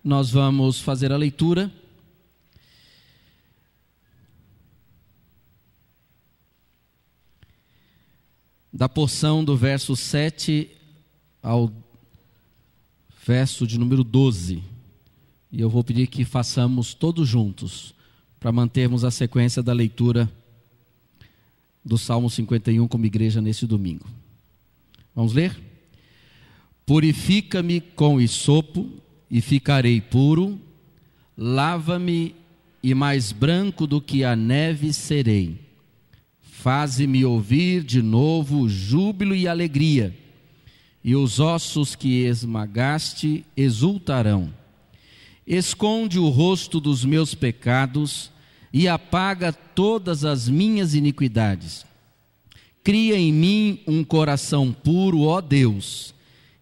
Nós vamos fazer a leitura da porção do verso 7 ao verso de número 12. E eu vou pedir que façamos todos juntos, para mantermos a sequência da leitura do Salmo 51 como igreja nesse domingo. Vamos ler? Purifica-me com hisopo e ficarei puro, lava-me e mais branco do que a neve serei. Faze-me ouvir de novo júbilo e alegria, e os ossos que esmagaste exultarão. Esconde o rosto dos meus pecados e apaga todas as minhas iniquidades. Cria em mim um coração puro, ó Deus,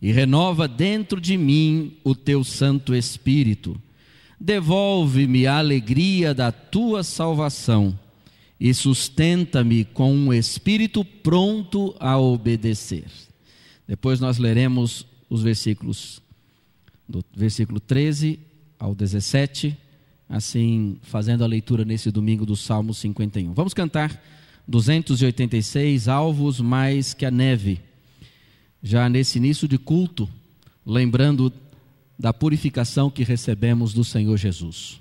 e renova dentro de mim o teu Santo Espírito. Devolve-me a alegria da tua salvação e sustenta-me com um espírito pronto a obedecer. Depois nós leremos os versículos do versículo 13 ao 17, assim fazendo a leitura nesse domingo do Salmo 51. Vamos cantar 286, alvos mais que a neve. Já nesse início de culto, lembrando da purificação que recebemos do Senhor Jesus.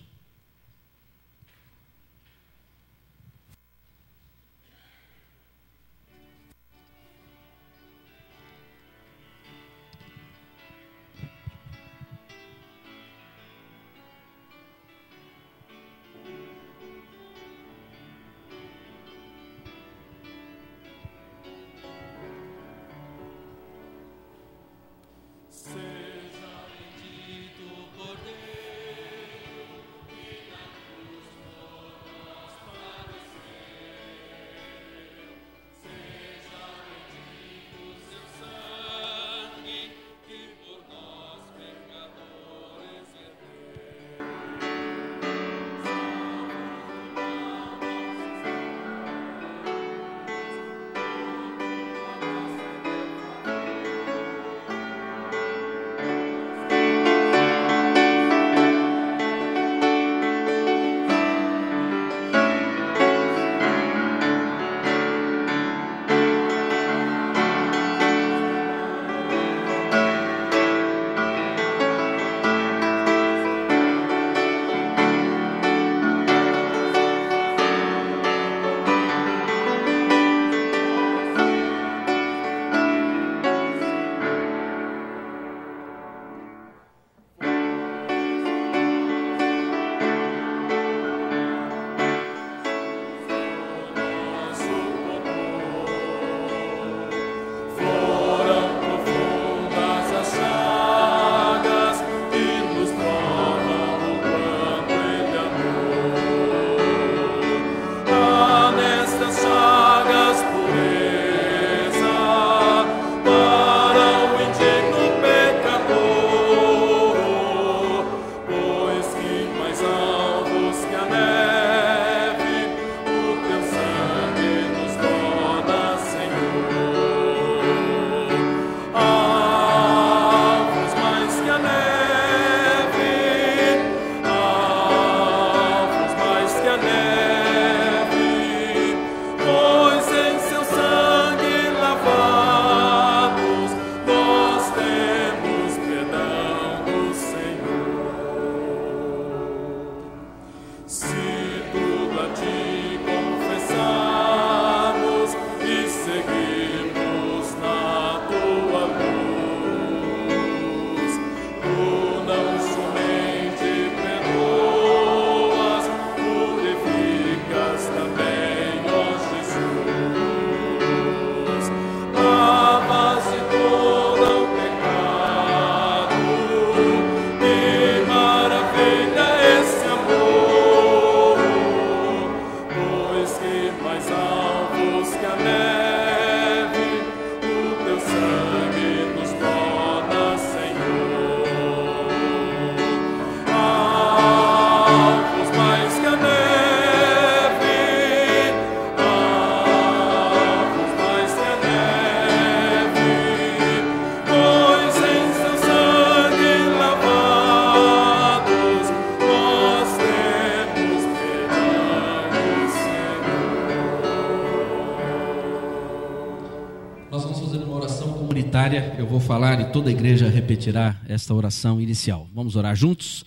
área, eu vou falar e toda a igreja repetirá esta oração inicial. Vamos orar juntos?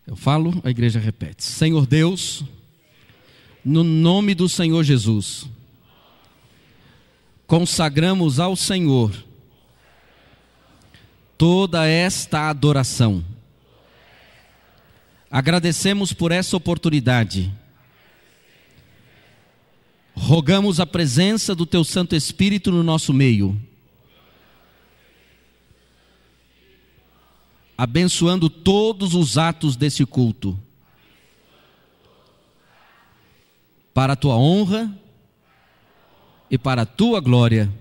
Eu falo, a igreja repete. Senhor Deus, no nome do Senhor Jesus, consagramos ao Senhor toda esta adoração. Agradecemos por essa oportunidade. Rogamos a presença do Teu Santo Espírito no nosso meio, abençoando todos os atos desse culto, para a Tua honra e para a Tua glória,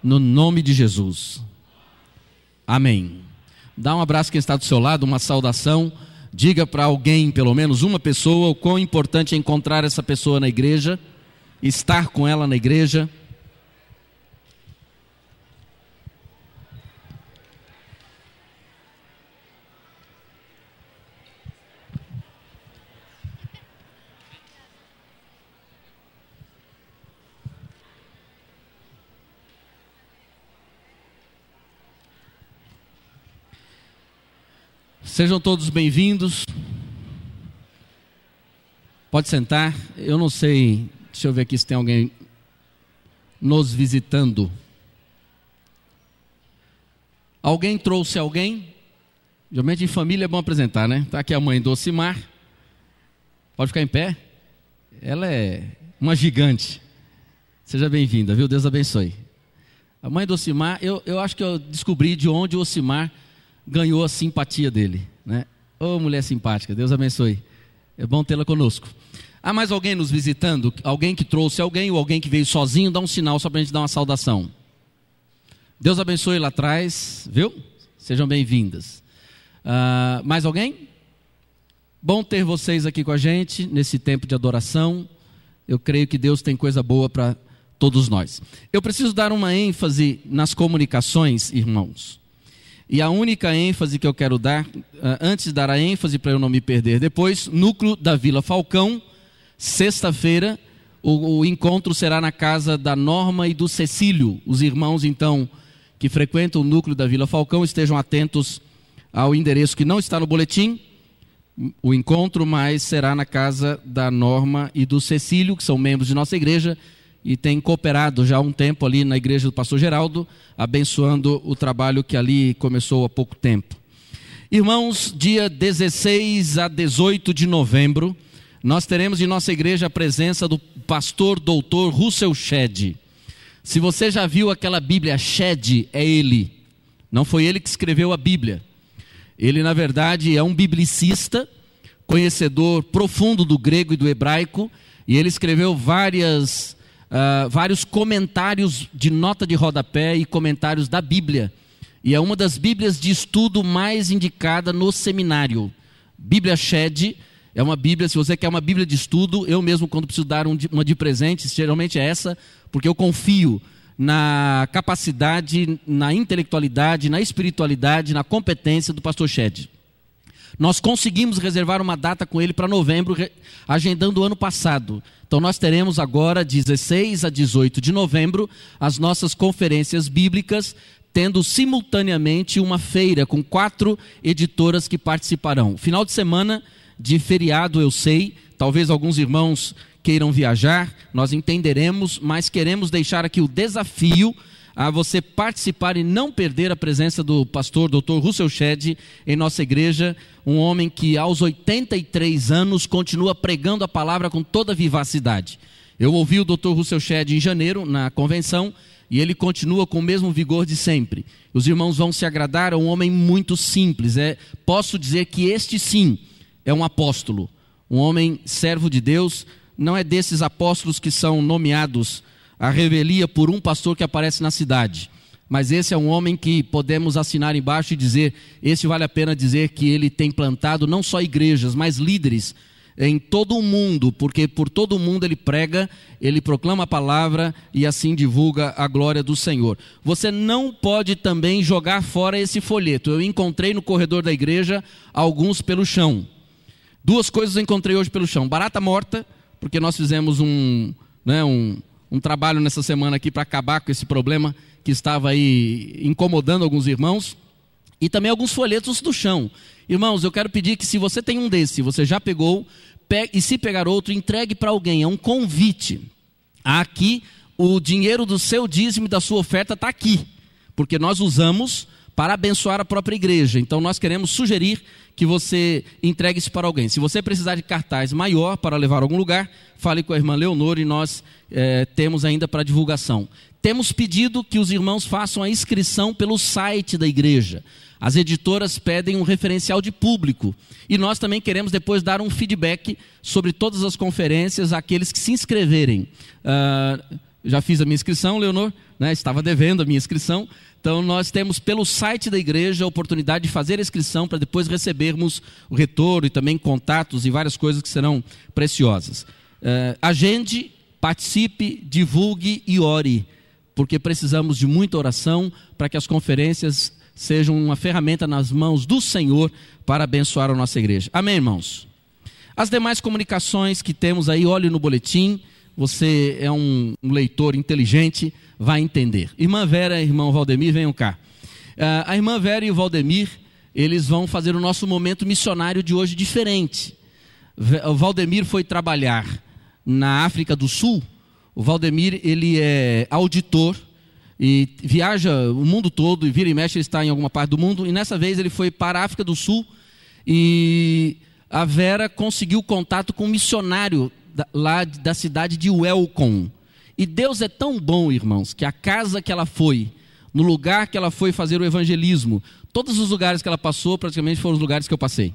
no nome de Jesus. Amém. Dá um abraço quem está do seu lado, uma saudação. Diga para alguém, pelo menos uma pessoa, o quão importante é encontrar essa pessoa na igreja, estar com ela na igreja. Sejam todos bem-vindos. Pode sentar. Eu não sei, deixa eu ver aqui se tem alguém nos visitando. Alguém trouxe alguém? Geralmente em família é bom apresentar, né? Está aqui a mãe do Ocimar. Pode ficar em pé. Ela é uma gigante. Seja bem-vinda, viu? Deus abençoe. A mãe do Ocimar, eu acho que eu descobri de onde o Ocimar ganhou a simpatia dele, né? Ô, mulher simpática, Deus abençoe. É bom tê-la conosco. Há mais alguém nos visitando? Alguém que trouxe alguém ou alguém que veio sozinho? Dá um sinal só para a gente dar uma saudação. Deus abençoe lá atrás, viu? Sejam bem-vindas. Mais alguém? Bom ter vocês aqui com a gente nesse tempo de adoração. Eu creio que Deus tem coisa boa para todos nós. Eu preciso dar uma ênfase nas comunicações, irmãos. E a única ênfase que eu quero dar, antes de dar a ênfase para eu não me perder depois, núcleo da Vila Falcão, sexta-feira, o encontro será na casa da Norma e do Cecílio. Os irmãos, então, que frequentam o núcleo da Vila Falcão, estejam atentos ao endereço que não está no boletim, o encontro, mas será na casa da Norma e do Cecílio, que são membros de nossa igreja, e tem cooperado já há um tempo ali na igreja do pastor Geraldo, abençoando o trabalho que ali começou há pouco tempo. Irmãos, dia 16 a 18 de novembro, nós teremos em nossa igreja a presença do pastor doutor Russell Shedd. Se você já viu aquela Bíblia Shedd, é ele. Não foi ele que escreveu a Bíblia. Ele, na verdade, é um biblicista, conhecedor profundo do grego e do hebraico, e ele escreveu vários comentários de nota de rodapé e comentários da Bíblia. E é uma das Bíblias de estudo mais indicada no seminário. Bíblia Shedd é uma Bíblia, se você quer uma Bíblia de estudo, eu mesmo quando preciso dar uma de presente, geralmente é essa, porque eu confio na capacidade, na intelectualidade, na espiritualidade, na competência do pastor Shedd. Nós conseguimos reservar uma data com ele para novembro, agendando o ano passado. Então nós teremos agora, 16 a 18 de novembro, as nossas conferências bíblicas, tendo simultaneamente uma feira com 4 editoras que participarão. Final de semana de feriado, eu sei, talvez alguns irmãos queiram viajar, nós entenderemos, mas queremos deixar aqui o desafio a você participar e não perder a presença do pastor Dr. Russell Shedd em nossa igreja, um homem que aos 83 anos continua pregando a palavra com toda vivacidade. Eu ouvi o Dr. Russell Shedd em janeiro na convenção e ele continua com o mesmo vigor de sempre. Os irmãos vão se agradar, é um homem muito simples. Posso dizer que este sim é um apóstolo, um homem servo de Deus, não é desses apóstolos que são nomeados a revelia por um pastor que aparece na cidade, mas esse é um homem que podemos assinar embaixo e dizer, esse vale a pena dizer que ele tem plantado não só igrejas, mas líderes em todo o mundo, porque por todo o mundo ele prega, ele proclama a palavra e assim divulga a glória do Senhor. Você não pode também jogar fora esse folheto. Eu encontrei no corredor da igreja alguns pelo chão. 2 coisas eu encontrei hoje pelo chão: barata morta, porque nós fizemos um um trabalho nessa semana aqui para acabar com esse problema que estava aí incomodando alguns irmãos. E também alguns folhetos do chão. Irmãos, eu quero pedir que se você tem um desse, se você já pegou, e se pegar outro, entregue para alguém. É um convite. Aqui, o dinheiro do seu dízimo e da sua oferta está aqui. Porque nós usamos para abençoar a própria igreja. Então nós queremos sugerir que você entregue isso para alguém. Se você precisar de cartaz maior para levar a algum lugar, fale com a irmã Leonor e nós temos ainda para divulgação. Temos pedido que os irmãos façam a inscrição pelo site da igreja. As editoras pedem um referencial de público. E nós também queremos depois dar um feedback sobre todas as conferências àqueles que se inscreverem. Já fiz a minha inscrição, Leonor, né? Estava devendo a minha inscrição. Então nós temos pelo site da igreja a oportunidade de fazer a inscrição para depois recebermos o retorno e também contatos e várias coisas que serão preciosas. Agende, participe, divulgue e ore, porque precisamos de muita oração para que as conferências sejam uma ferramenta nas mãos do Senhor para abençoar a nossa igreja. Amém, irmãos? As demais comunicações que temos aí, olhe no boletim. Você é um leitor inteligente, vai entender. Irmã Vera e irmão Valdemir, venham cá. A irmã Vera e o Valdemir, eles vão fazer o nosso momento missionário de hoje diferente. O Valdemir foi trabalhar na África do Sul. O Valdemir, ele é auditor e viaja o mundo todo, e vira e mexe, ele está em alguma parte do mundo. E nessa vez ele foi para a África do Sul e a Vera conseguiu contato com um missionário lá da cidade de Welcome. E Deus é tão bom, irmãos, que a casa que ela foi, no lugar que ela foi fazer o evangelismo, todos os lugares que ela passou, praticamente foram os lugares que eu passei.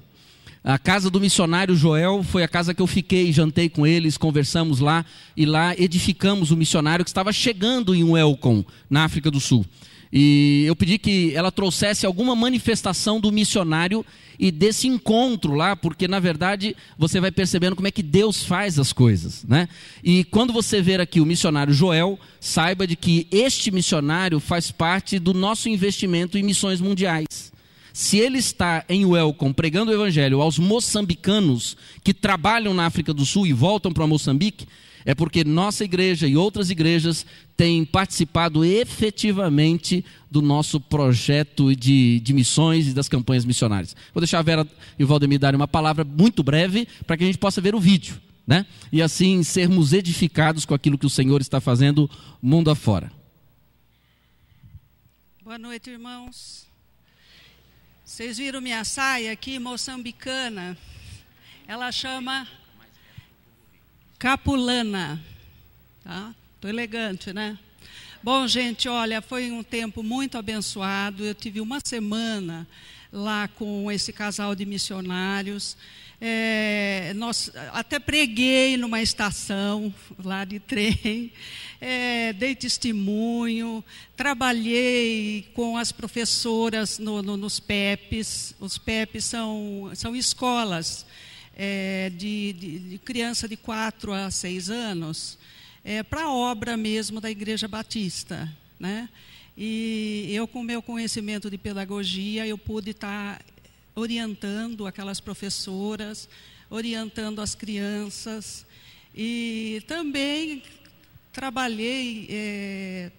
A casa do missionário Joel foi a casa que eu fiquei, jantei com eles, conversamos lá, e lá edificamos o missionário que estava chegando em Welcome, na África do Sul. E eu pedi que ela trouxesse alguma manifestação do missionário e desse encontro lá, porque na verdade você vai percebendo como é que Deus faz as coisas, né? E quando você ver aqui o missionário Joel, saiba de que este missionário faz parte do nosso investimento em missões mundiais. Se ele está em Welcome pregando o evangelho aos moçambicanos que trabalham na África do Sul e voltam para Moçambique, é porque nossa igreja e outras igrejas têm participado efetivamente do nosso projeto de missões e das campanhas missionárias. Vou deixar a Vera e o Valdemir darem uma palavra muito breve para que a gente possa ver o vídeo, né? E assim sermos edificados com aquilo que o Senhor está fazendo mundo afora. Boa noite, irmãos. Vocês viram minha saia aqui, moçambicana? Ela chama Capulana, tá? Tô elegante, né? Bom, gente, olha, foi um tempo muito abençoado. Eu tive uma semana lá com esse casal de missionários. Nós até preguei numa estação lá de trem, dei testemunho, trabalhei com as professoras nos PEPs. Os PEPs são escolas de criança de 4 a 6 anos, para a obra mesmo da Igreja Batista, né? E eu, com o meu conhecimento de pedagogia, eu pude estar orientando aquelas professoras, orientando as crianças, e também trabalhei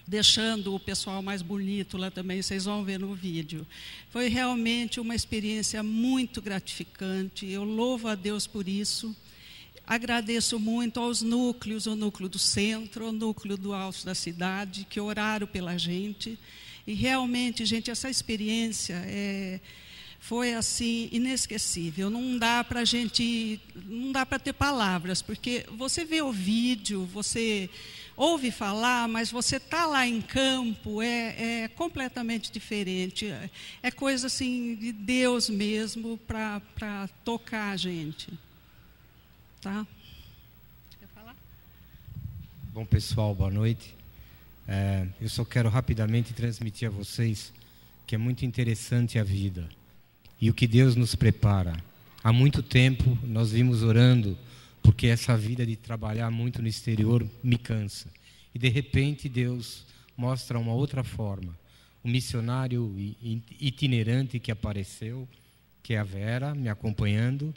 deixando o pessoal mais bonito lá também, vocês vão ver no vídeo. Foi realmente uma experiência muito gratificante, eu louvo a Deus por isso. Agradeço muito aos núcleos, o núcleo do centro, o núcleo do alto da cidade, que oraram pela gente. E realmente, gente, essa experiência foi assim inesquecível. Não dá para ter palavras, porque você vê o vídeo, você ouve falar, mas você está lá em campo, é completamente diferente. É coisa assim de Deus mesmo para tocar a gente. Tá? Quer falar? Bom, pessoal, boa noite. Eu só quero rapidamente transmitir a vocês que é muito interessante a vida e o que Deus nos prepara. Há muito tempo nós vimos orando, porque essa vida de trabalhar muito no exterior me cansa. E de repente Deus mostra uma outra forma. O missionário itinerante que apareceu, que é a Vera, me acompanhando.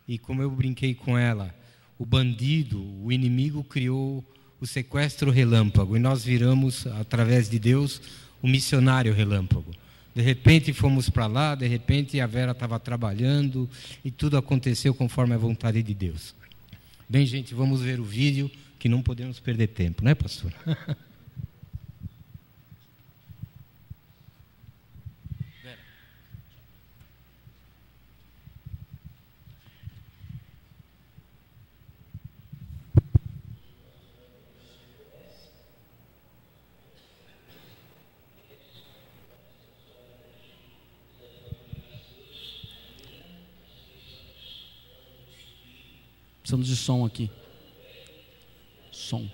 E como eu brinquei com ela, o bandido, o inimigo criou o sequestro relâmpago, e nós viramos, através de Deus, o missionário relâmpago. De repente fomos para lá, de repente a Vera estava trabalhando e tudo aconteceu conforme a vontade de Deus. Bem, gente, vamos ver o vídeo, que não podemos perder tempo, né, pastor? Precisamos de som aqui. Som.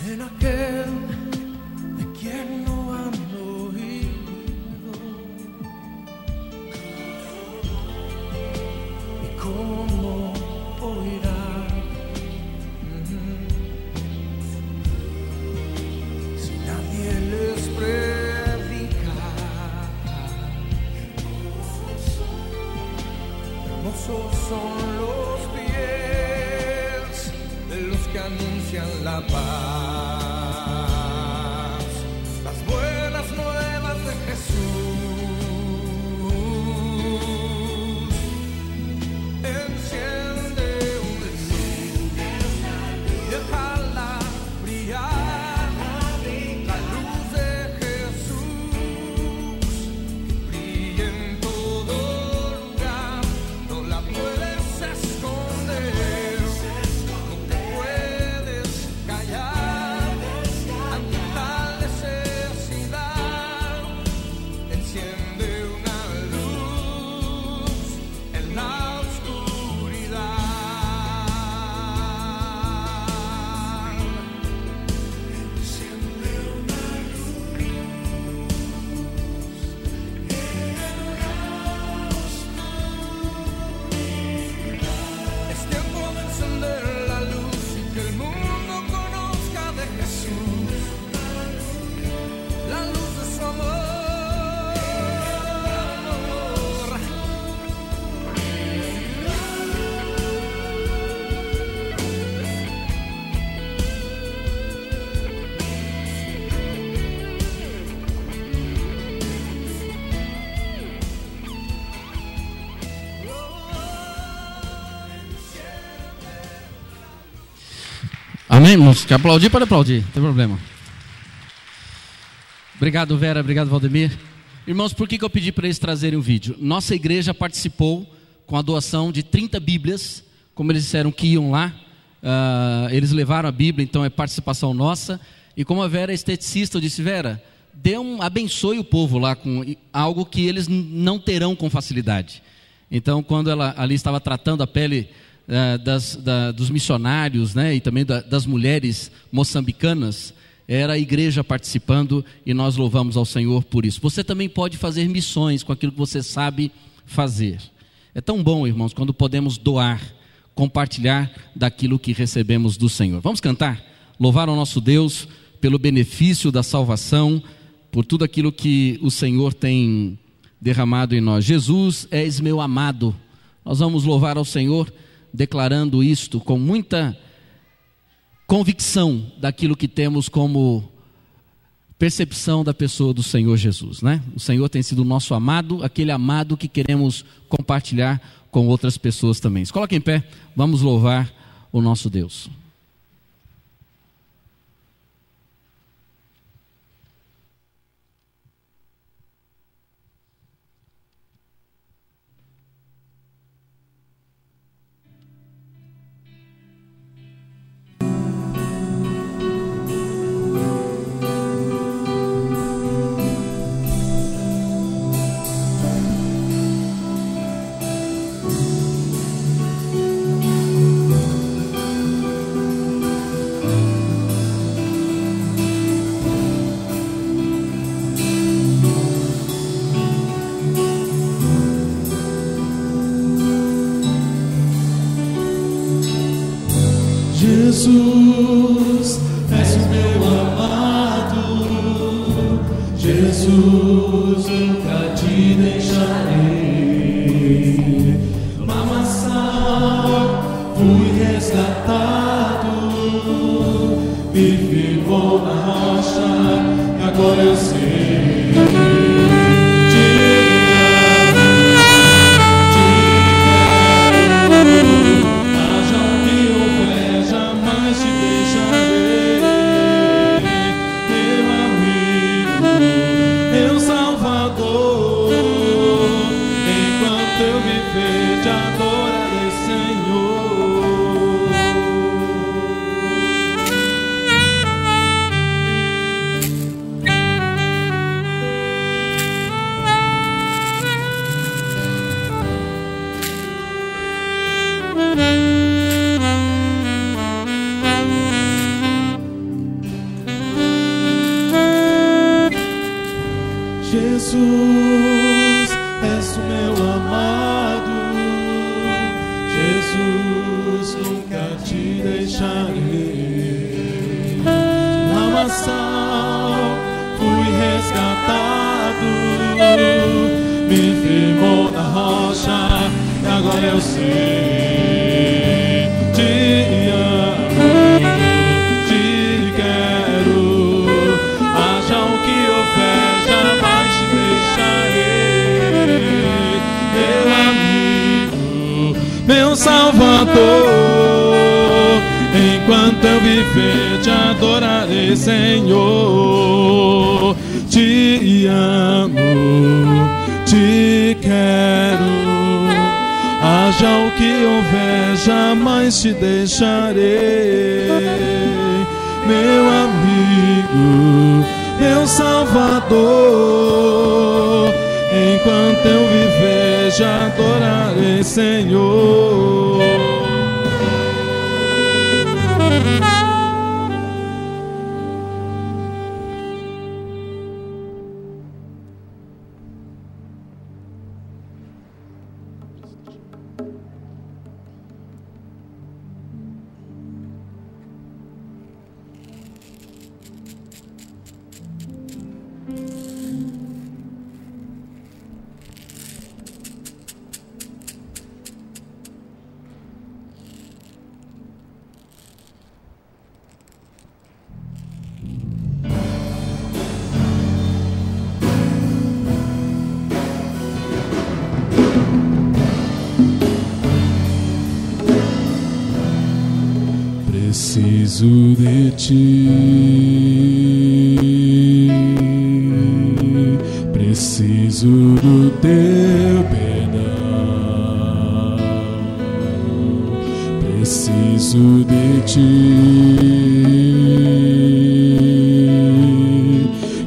En aquel de quien no han oído, y cómo oirán si nadie les predica. Hermosos son los pies de los que anuncian la paz. Amém, irmãos? Quer aplaudir? Pode aplaudir, não tem problema. Obrigado, Vera, obrigado, Valdemir. Irmãos, por que eu pedi para eles trazerem o vídeo? Nossa igreja participou com a doação de 30 Bíblias, como eles disseram que iam lá, eles levaram a Bíblia, então é participação nossa. E como a Vera é esteticista, eu disse: Vera, abençoe o povo lá com algo que eles não terão com facilidade. Então, quando ela ali estava tratando a pele dos missionários, né, e também das mulheres moçambicanas, era a igreja participando, e nós louvamos ao Senhor por isso. Você também pode fazer missões com aquilo que você sabe fazer. É tão bom, irmãos, quando podemos doar, compartilhar daquilo que recebemos do Senhor. Vamos cantar, louvar ao nosso Deus pelo benefício da salvação, por tudo aquilo que o Senhor tem derramado em nós. Jesus, és meu amado. Nós vamos louvar ao Senhor declarando isto com muita convicção daquilo que temos como percepção da pessoa do Senhor Jesus, né? O Senhor tem sido o nosso amado, aquele amado que queremos compartilhar com outras pessoas também. Se coloque em pé, vamos louvar o nosso Deus. Jesus, és o meu amado, Jesus, nunca te deixarei. Lamaçal, fui resgatado, me firmou na rocha, e agora eu sei. Jesus, és o meu amado, Jesus, nunca te deixarei. Lamaçal, fui resgatado, me firmou na rocha, e agora eu sei. Te amo, te quero, haja o que houver, jamais te deixarei. Meu amigo, meu Salvador, enquanto eu viver te adorarei, Senhor. Te amo, te quero, haja o que houver, jamais te deixarei. Meu amigo, meu Salvador, enquanto eu viver, já adorarei, Senhor. Preciso de ti, preciso do teu perdão, preciso preciso de ti.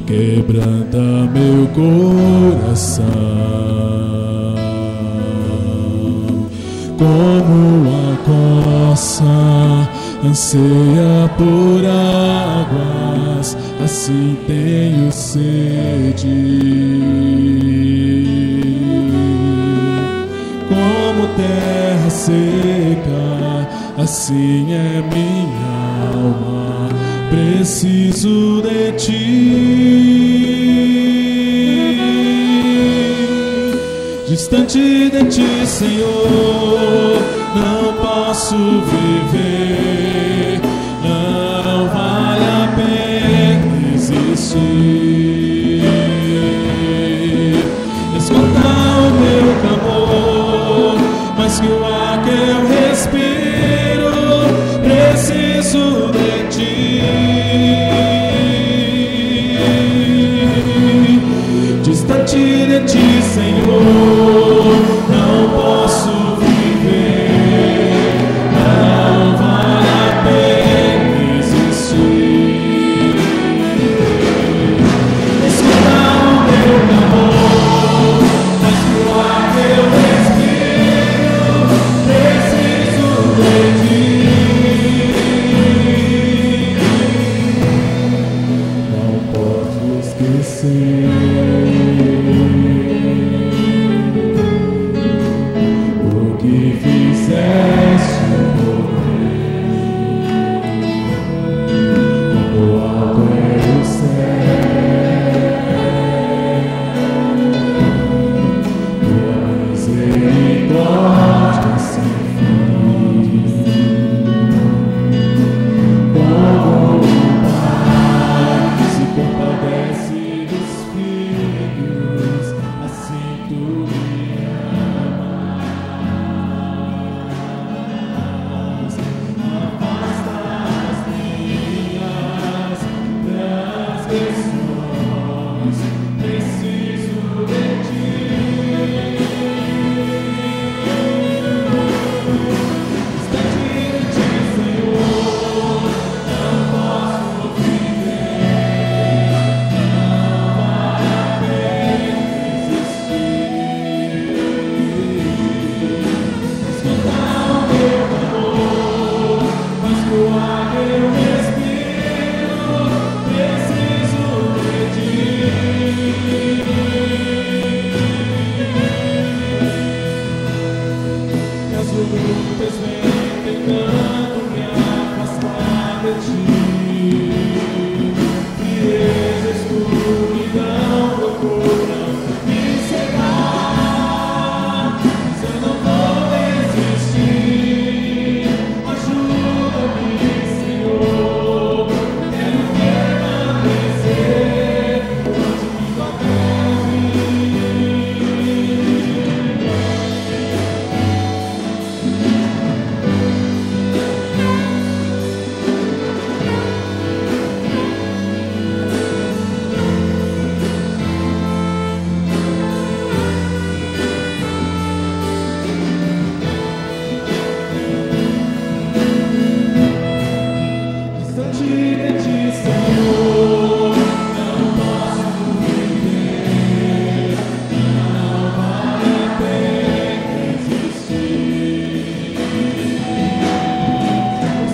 Quebranta meu coração, como a coça anseia por águas, assim tenho sede. Como terra seca, assim é minha alma, preciso de ti. Distante de ti, Senhor, não posso viver, não vale a pena existir. Escuta o meu clamor, mais que o ar que eu respiro, preciso de ti. Distante de ti, Senhor, não posso viver, não vale a pena existir. Escuta o meu clamor, mas que o ar que eu respiro, preciso de ti. Não posso esquecer o que fizeste por mim. Como alto é o céu, tua misericórdia sem fim. Como o Pai se compadece dos filhos, assim tu me amas. Afasta as minhas transgressões, preciso de ti. Distante de ti, Senhor, não posso viver, não vale a pena existir. Escuta o meu clamor, mas que o ar que eu respiro, preciso de ti. E as lutas vêm tentando me afastar de ti. Frieza, escuridão procuram me cegar, mas eu não vou desistir. Ajuda-me, Senhor, quero permanecer onde me encontrei. Distante de ti, Senhor, não posso viver, não vale a pena existir.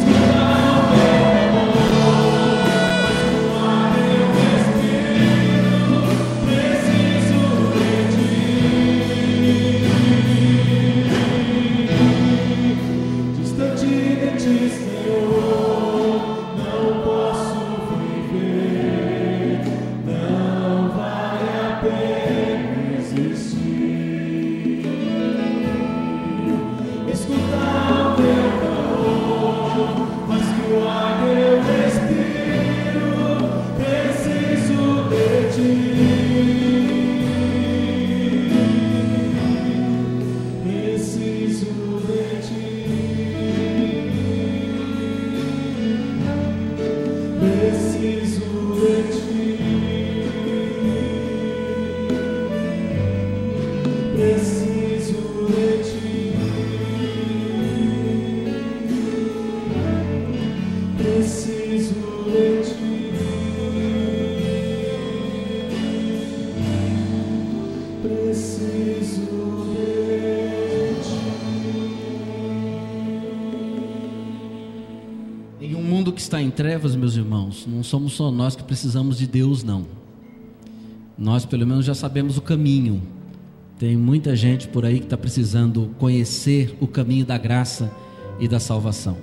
Escuta o meu clamor, mas que o ar que eu respiro, preciso de ti. Distante de ti, Senhor, não posso viver, não vale a pena existir. Escuta o meu clamor, mas que o ar que eu respiro, preciso de ti. Preciso de ti. Preciso de ti. Preciso de ti. está em trevas, meus irmãos, não somos só nós que precisamos de Deus, não. Nós pelo menos já sabemos o caminho. Tem muita gente por aí que está precisando conhecer o caminho da graça e da salvação.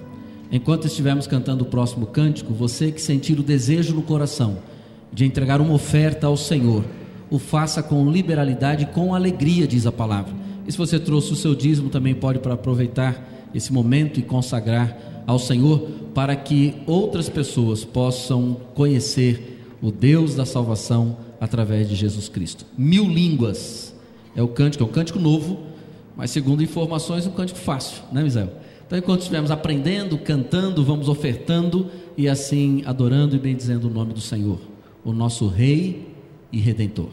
Enquanto estivermos cantando o próximo cântico, você que sentir o desejo no coração de entregar uma oferta ao Senhor, o faça com liberalidade e com alegria, diz a palavra. E se você trouxe o seu dízimo, também pode para aproveitar esse momento e consagrar ao Senhor, para que outras pessoas possam conhecer o Deus da salvação através de Jesus Cristo. 1000 línguas é um cântico novo, mas segundo informações, um cântico fácil, né, Misael? Então, enquanto estivermos aprendendo, cantando, vamos ofertando e assim adorando e bendizendo o nome do Senhor, o nosso Rei e Redentor.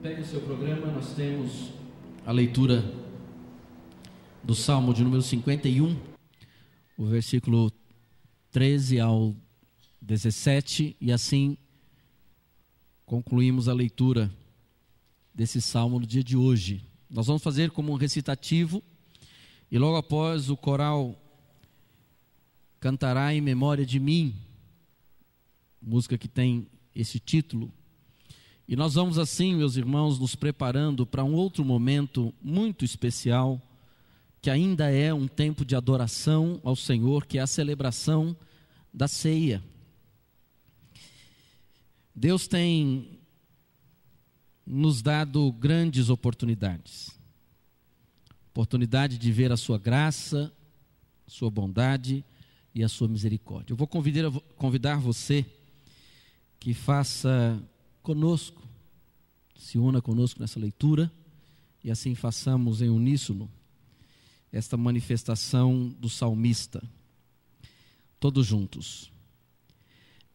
Pegue o seu programa, nós temos a leitura do Salmo de número 51, o versículo 13 ao 17, e assim concluímos a leitura desse salmo no dia de hoje. Nós vamos fazer como um recitativo, e logo após o coral cantará em memória de mim, música que tem esse título. E nós vamos assim, meus irmãos, nos preparando para um outro momento muito especial, que ainda é um tempo de adoração ao Senhor, que é a celebração da ceia. Deus tem nos dado grandes oportunidades. Oportunidade de ver a sua graça, a sua bondade e a sua misericórdia. Eu vou convidar você que faça conosco, se una conosco nessa leitura, e assim façamos em uníssono esta manifestação do salmista, todos juntos.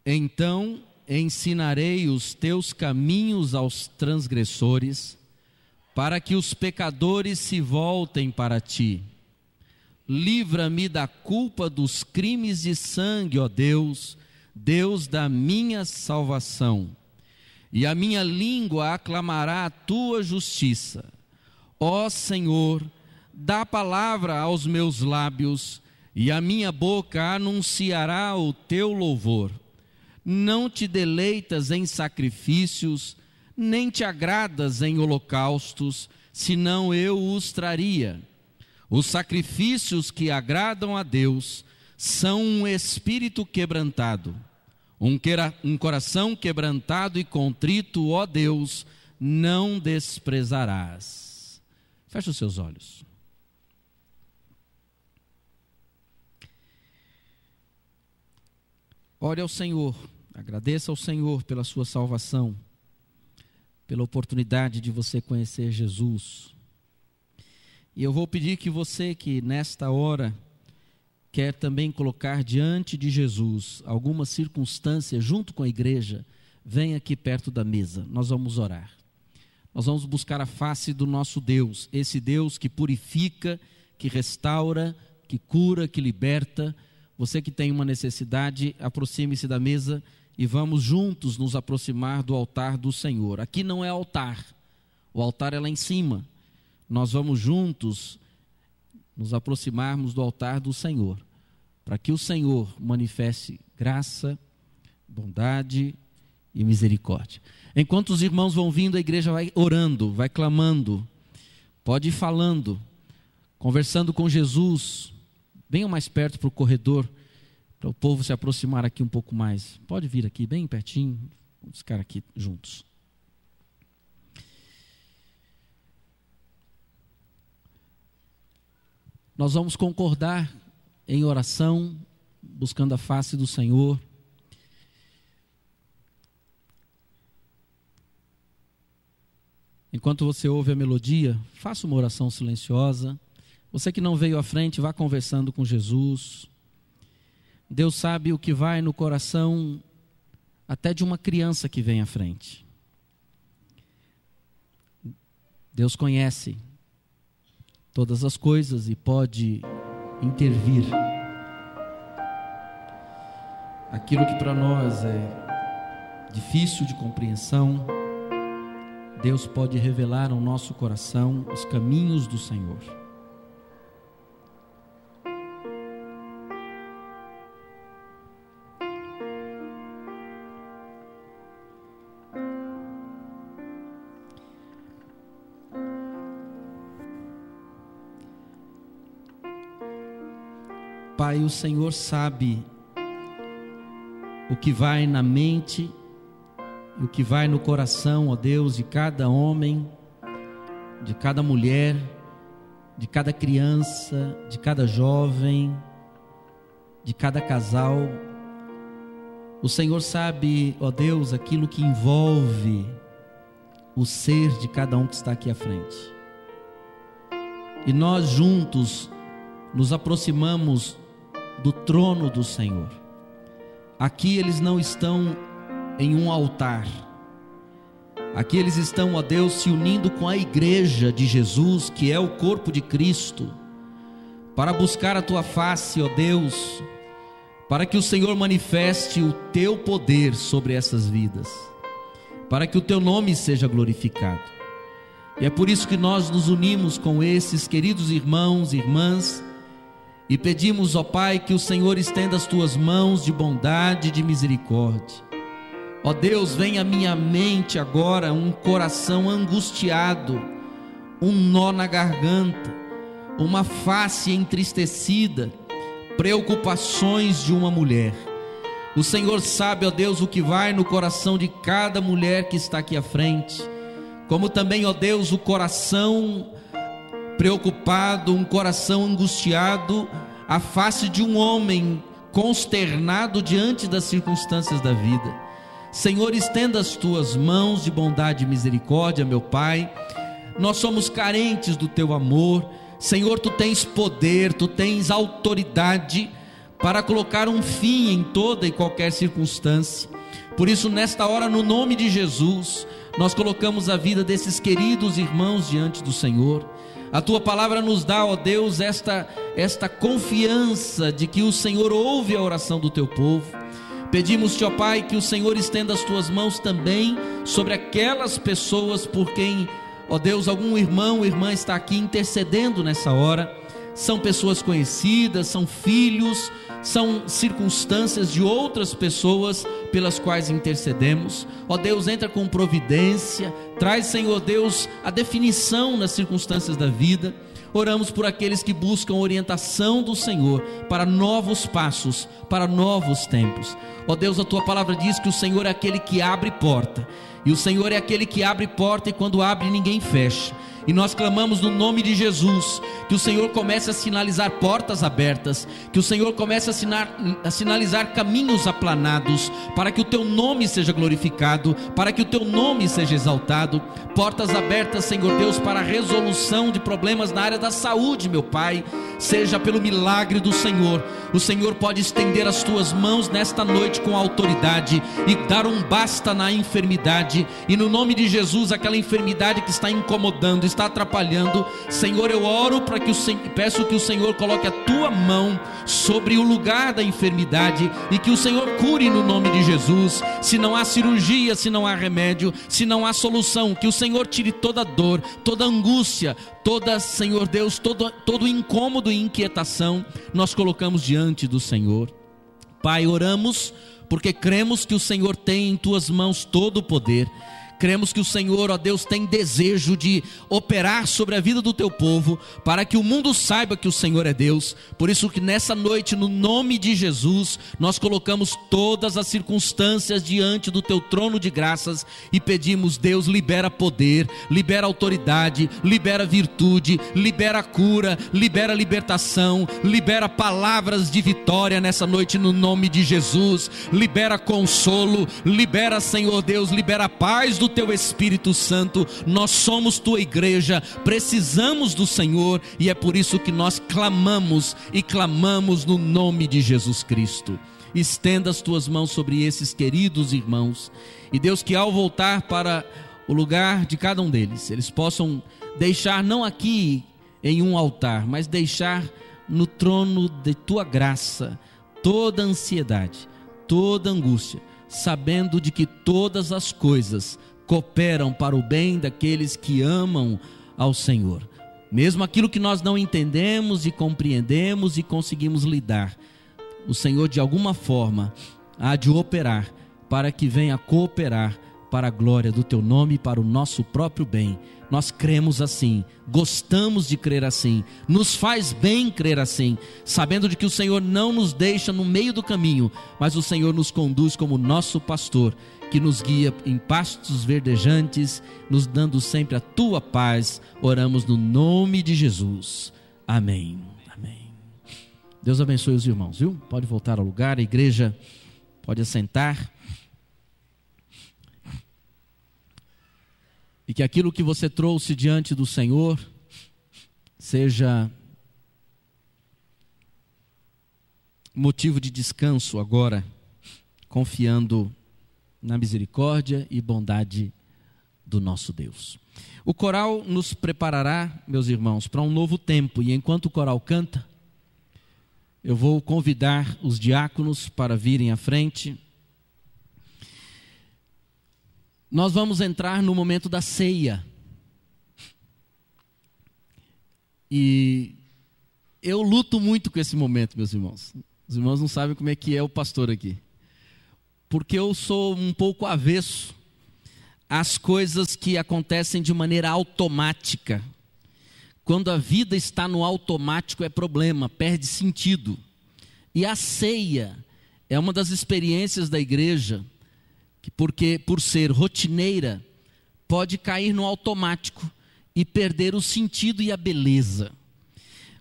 Então ensinarei os teus caminhos aos transgressores, para que os pecadores se voltem para ti. Livra-me da culpa dos crimes de sangue, ó Deus, Deus da minha salvação. E a minha língua aclamará a tua justiça. Ó Senhor, dá palavra aos meus lábios, e a minha boca anunciará o teu louvor. Não te deleitas em sacrifícios, nem te agradas em holocaustos, senão eu os traria. Os sacrifícios que agradam a Deus são um espírito quebrantado, um coração quebrantado e contrito, ó Deus, não desprezarás. Feche os seus olhos. Ore ao Senhor, agradeça ao Senhor pela sua salvação, pela oportunidade de você conhecer Jesus. E eu vou pedir que você que nesta hora quer também colocar diante de Jesus alguma circunstância junto com a igreja, venha aqui perto da mesa, nós vamos orar. Nós vamos buscar a face do nosso Deus, esse Deus que purifica, que restaura, que cura, que liberta. Você que tem uma necessidade, aproxime-se da mesa e vamos juntos nos aproximar do altar do Senhor. Aqui não é altar, o altar é lá em cima. Nós vamos juntos nos aproximarmos do altar do Senhor, para que o Senhor manifeste graça, bondade e misericórdia. Enquanto os irmãos vão vindo, a igreja vai orando, vai clamando, pode ir falando, conversando com Jesus. Venham mais perto para o corredor, para o povo se aproximar aqui um pouco mais. Pode vir aqui, bem pertinho, vamos ficar aqui juntos. Nós vamos concordar em oração, buscando a face do Senhor. Enquanto você ouve a melodia, faça uma oração silenciosa. Você que não veio à frente, vá conversando com Jesus. Deus sabe o que vai no coração até de uma criança que vem à frente. Deus conhece todas as coisas e pode intervir. Aquilo que para nós é difícil de compreensão, Deus pode revelar ao nosso coração os caminhos do Senhor. Pai, o Senhor sabe o que vai na mente, o que vai no coração, ó Deus, de cada homem, de cada mulher, de cada criança, de cada jovem, de cada casal. O Senhor sabe, ó Deus, aquilo que envolve o ser de cada um que está aqui à frente. E nós juntos nos aproximamos do trono do Senhor. Aqui eles não estão em um altar. Aqui eles estão, ó Deus, se unindo com a igreja de Jesus, que é o corpo de Cristo, para buscar a tua face, ó Deus, para que o Senhor manifeste o teu poder sobre essas vidas, para que o teu nome seja glorificado. E é por isso que nós nos unimos com esses queridos irmãos e irmãs e pedimos, ó Pai, que o Senhor estenda as tuas mãos de bondade e de misericórdia. Ó Deus, vem à minha mente agora um coração angustiado, um nó na garganta, uma face entristecida, preocupações de uma mulher. O Senhor sabe, ó Deus, o que vai no coração de cada mulher que está aqui à frente, como também, ó Deus, o coração preocupado, um coração angustiado, a face de um homem consternado diante das circunstâncias da vida. Senhor, estenda as tuas mãos de bondade e misericórdia, meu Pai. Nós somos carentes do teu amor. Senhor, tu tens poder, tu tens autoridade para colocar um fim em toda e qualquer circunstância. Por isso, nesta hora, no nome de Jesus, nós colocamos a vida desses queridos irmãos diante do Senhor. A tua palavra nos dá, ó Deus, esta confiança de que o Senhor ouve a oração do teu povo. Pedimos-te, ó Pai, que o Senhor estenda as tuas mãos também sobre aquelas pessoas por quem, ó Deus, algum irmão ou irmã está aqui intercedendo nessa hora. São pessoas conhecidas, são filhos, são circunstâncias de outras pessoas pelas quais intercedemos. Ó Deus, entra com providência, traz, Senhor Deus, a definição nas circunstâncias da vida. Oramos por aqueles que buscam orientação do Senhor para novos passos, para novos tempos. Ó Deus, a tua palavra diz que o Senhor é aquele que abre porta, e o Senhor é aquele que abre porta e quando abre ninguém fecha. E nós clamamos no nome de Jesus, que o Senhor comece a sinalizar portas abertas, que o Senhor comece a sinalizar caminhos aplanados, para que o teu nome seja glorificado, para que o teu nome seja exaltado. Portas abertas, Senhor Deus, para a resolução de problemas na área da saúde, meu Pai, seja pelo milagre do Senhor. O Senhor pode estender as tuas mãos nesta noite com autoridade e dar um basta na enfermidade, e no nome de Jesus, aquela enfermidade que está incomodando, está atrapalhando, Senhor, eu oro para que peço que o Senhor coloque a tua mão sobre o lugar da enfermidade e que o Senhor cure no nome de Jesus. Se não há cirurgia, se não há remédio, se não há solução, que o Senhor tire toda dor, toda angústia, Senhor Deus, todo incômodo e inquietação, nós colocamos diante do Senhor. Pai, oramos porque cremos que o Senhor tem em tuas mãos todo o poder. Cremos que o Senhor, ó Deus, tem desejo de operar sobre a vida do teu povo, para que o mundo saiba que o Senhor é Deus. Por isso que nessa noite, no nome de Jesus, nós colocamos todas as circunstâncias diante do teu trono de graças e pedimos, Deus, libera poder, libera autoridade, libera virtude, libera cura, libera libertação, libera palavras de vitória nessa noite no nome de Jesus, libera consolo, libera, Senhor Deus, libera paz do teu Espírito Santo. Nós somos tua igreja, precisamos do Senhor e é por isso que nós clamamos e clamamos no nome de Jesus Cristo. Estenda as tuas mãos sobre esses queridos irmãos e Deus, que ao voltar para o lugar de cada um deles, eles possam deixar não aqui em um altar, mas deixar no trono de tua graça toda ansiedade, toda angústia, sabendo de que todas as coisas cooperam para o bem daqueles que amam ao Senhor. Mesmo aquilo que nós não entendemos e compreendemos e conseguimos lidar, o Senhor de alguma forma há de operar para que venha cooperar para a glória do teu nome e para o nosso próprio bem. Nós cremos assim, gostamos de crer assim, nos faz bem crer assim, sabendo de que o Senhor não nos deixa no meio do caminho, mas o Senhor nos conduz como nosso pastor, que nos guia em pastos verdejantes, nos dando sempre a tua paz. Oramos no nome de Jesus. Amém. Amém. Deus abençoe os irmãos, viu? Pode voltar ao lugar, a igreja pode assentar. E que aquilo que você trouxe diante do Senhor seja motivo de descanso agora, confiando na misericórdia e bondade do nosso Deus. O coral nos preparará, meus irmãos, para um novo tempo. E enquanto o coral canta, Eu vou convidar os diáconos para virem à frente. Nós vamos entrar no momento da ceia. E eu luto muito com esse momento, meus irmãos. Os irmãos não sabem como é que é o pastor aqui. Porque eu sou um pouco avesso às coisas que acontecem de maneira automática. Quando a vida está no automático é problema, perde sentido. E a ceia é uma das experiências da igreja que, porque por ser rotineira, pode cair no automático e perder o sentido e a beleza.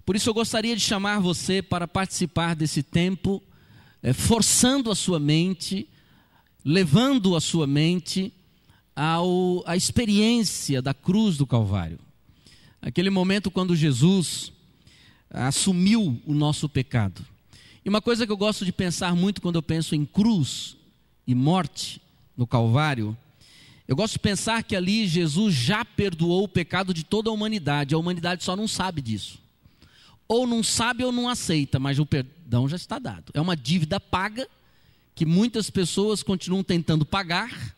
Por isso eu gostaria de chamar você para participar desse tempo, forçando a sua mente, levando a sua mente à experiência da cruz do Calvário. Aquele momento quando Jesus assumiu o nosso pecado. E uma coisa que eu gosto de pensar muito quando eu penso em cruz e morte no Calvário, eu gosto de pensar que ali Jesus já perdoou o pecado de toda a humanidade só não sabe disso. Ou não sabe ou não aceita, mas o perdão já está dado. É uma dívida paga que muitas pessoas continuam tentando pagar,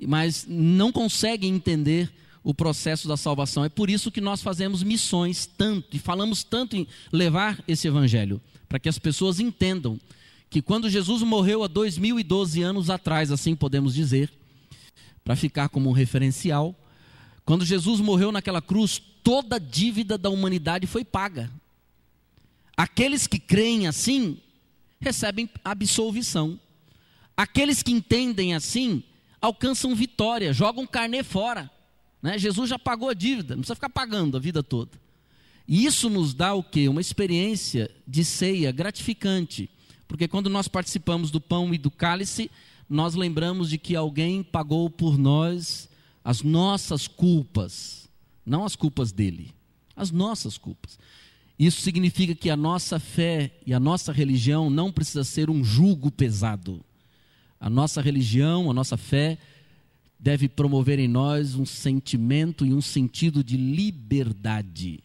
mas não conseguem entender o processo da salvação. É por isso que nós fazemos missões tanto, e falamos tanto em levar esse evangelho, para que as pessoas entendam que quando Jesus morreu há 2012 anos atrás, assim podemos dizer, para ficar como um referencial, quando Jesus morreu naquela cruz, toda a dívida da humanidade foi paga. Aqueles que creem assim, recebem absolvição. Aqueles que entendem assim, alcançam vitória, jogam carnê fora. Jesus já pagou a dívida, não precisa ficar pagando a vida toda. E isso nos dá o quê? Uma experiência de ceia gratificante. Porque quando nós participamos do pão e do cálice, nós lembramos de que alguém pagou por nós as nossas culpas. Não as culpas dele, as nossas culpas. Isso significa que a nossa fé e a nossa religião não precisa ser um jugo pesado. A nossa religião, a nossa fé deve promover em nós um sentimento e um sentido de liberdade.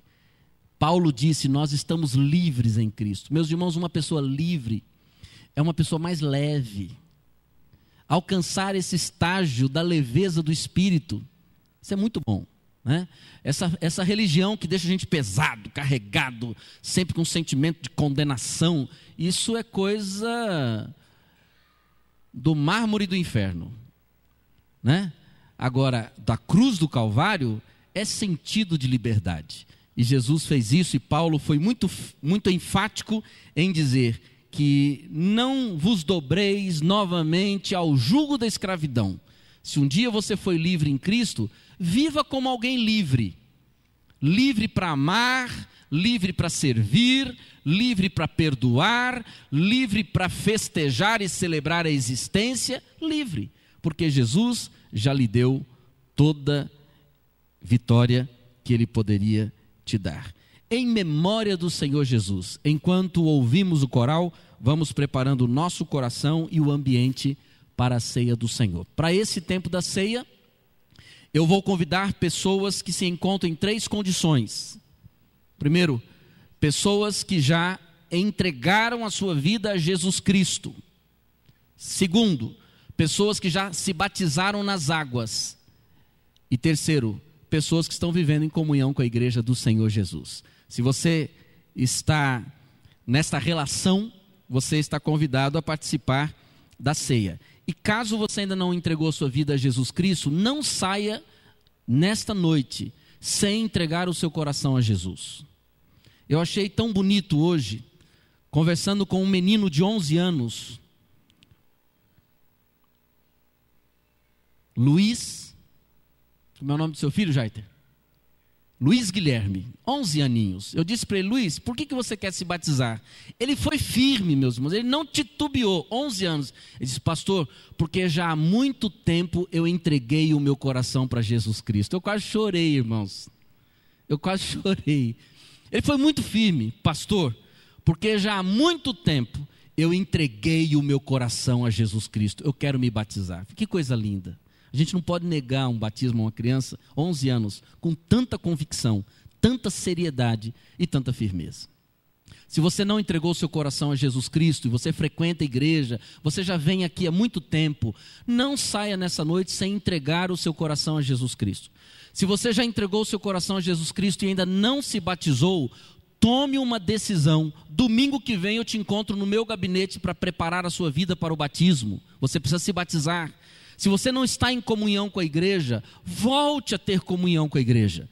Paulo disse, nós estamos livres em Cristo. Meus irmãos, uma pessoa livre é uma pessoa mais leve. Alcançar esse estágio da leveza do espírito, isso é muito bom, né? Essa religião que deixa a gente pesado, carregado, sempre com um sentimento de condenação, isso é coisa do mármore do inferno, né? Agora, da cruz do Calvário é sentido de liberdade. E Jesus fez isso, e Paulo foi muito enfático em dizer que não vos dobreis novamente ao jugo da escravidão. Se um dia você foi livre em Cristo, viva como alguém livre. Livre para amar, livre para servir, livre para perdoar, livre para festejar e celebrar a existência, livre. Porque Jesus já lhe deu toda vitória que Ele poderia te dar. Em memória do Senhor Jesus, enquanto ouvimos o coral, vamos preparando o nosso coração e o ambiente para a ceia do Senhor. Para esse tempo da ceia, eu vou convidar pessoas que se encontram em 3 condições. Primeiro, pessoas que já entregaram a sua vida a Jesus Cristo. Segundo, pessoas que já se batizaram nas águas. E terceiro, pessoas que estão vivendo em comunhão com a igreja do Senhor Jesus. Se você está nesta relação, você está convidado a participar da ceia. E caso você ainda não entregou sua vida a Jesus Cristo, não saia nesta noite sem entregar o seu coração a Jesus. Eu achei tão bonito hoje, conversando com um menino de 11 anos, Luiz, como é o nome do seu filho, Jaiter? Luiz Guilherme, 11 aninhos. Eu disse para ele, Luiz, por que você quer se batizar? Ele foi firme, meus irmãos, ele não titubeou, 11 anos. Ele disse, pastor, porque já há muito tempo eu entreguei o meu coração para Jesus Cristo. Eu quase chorei, irmãos. Eu quase chorei. Ele foi muito firme, pastor, porque já há muito tempo eu entreguei o meu coração a Jesus Cristo. Eu quero me batizar. Que coisa linda. A gente não pode negar um batismo a uma criança, 11 anos, com tanta convicção, tanta seriedade e tanta firmeza. Se você não entregou seu coração a Jesus Cristo e você frequenta a igreja, você já vem aqui há muito tempo, não saia nessa noite sem entregar o seu coração a Jesus Cristo. Se você já entregou o seu coração a Jesus Cristo e ainda não se batizou, tome uma decisão. Domingo que vem eu te encontro no meu gabinete para preparar a sua vida para o batismo. Você precisa se batizar. Se você não está em comunhão com a igreja, volte a ter comunhão com a igreja.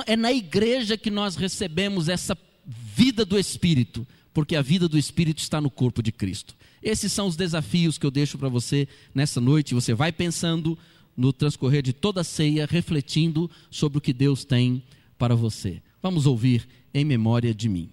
É na igreja que nós recebemos essa vida do Espírito, porque a vida do Espírito está no corpo de Cristo. Esses são os desafios que eu deixo para você nessa noite. Você vai pensando no transcorrer de toda a ceia, refletindo sobre o que Deus tem para você. Vamos ouvir Em Memória de Mim.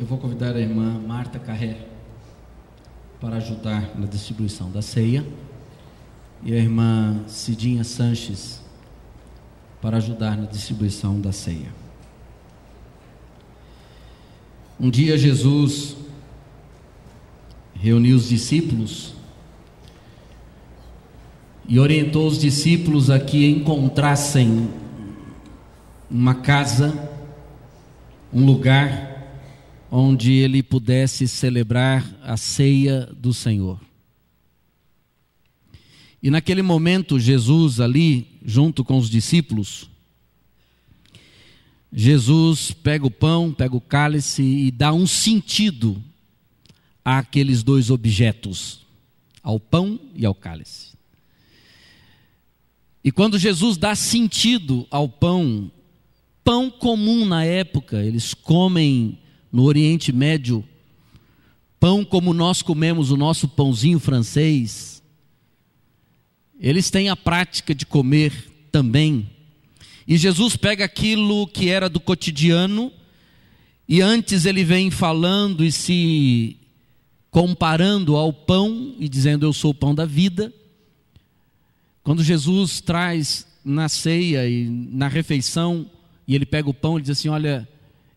Eu vou convidar a irmã Marta Carré para ajudar na distribuição da ceia e a irmã Cidinha Sanches para ajudar na distribuição da ceia. Um dia Jesus reuniu os discípulos e orientou os discípulos a que encontrassem uma casa, um lugar onde ele pudesse celebrar a ceia do Senhor. E naquele momento, Jesus ali, junto com os discípulos, Jesus pega o pão, pega o cálice e dá um sentido àqueles dois objetos, ao pão e ao cálice. E quando Jesus dá sentido ao pão, pão comum na época, eles comem no Oriente Médio, pão como nós comemos o nosso pãozinho francês, eles têm a prática de comer também. E Jesus pega aquilo que era do cotidiano, e antes ele vem falando e se comparando ao pão, e dizendo: eu sou o pão da vida. Quando Jesus traz na ceia e na refeição, e ele pega o pão, ele diz assim: olha,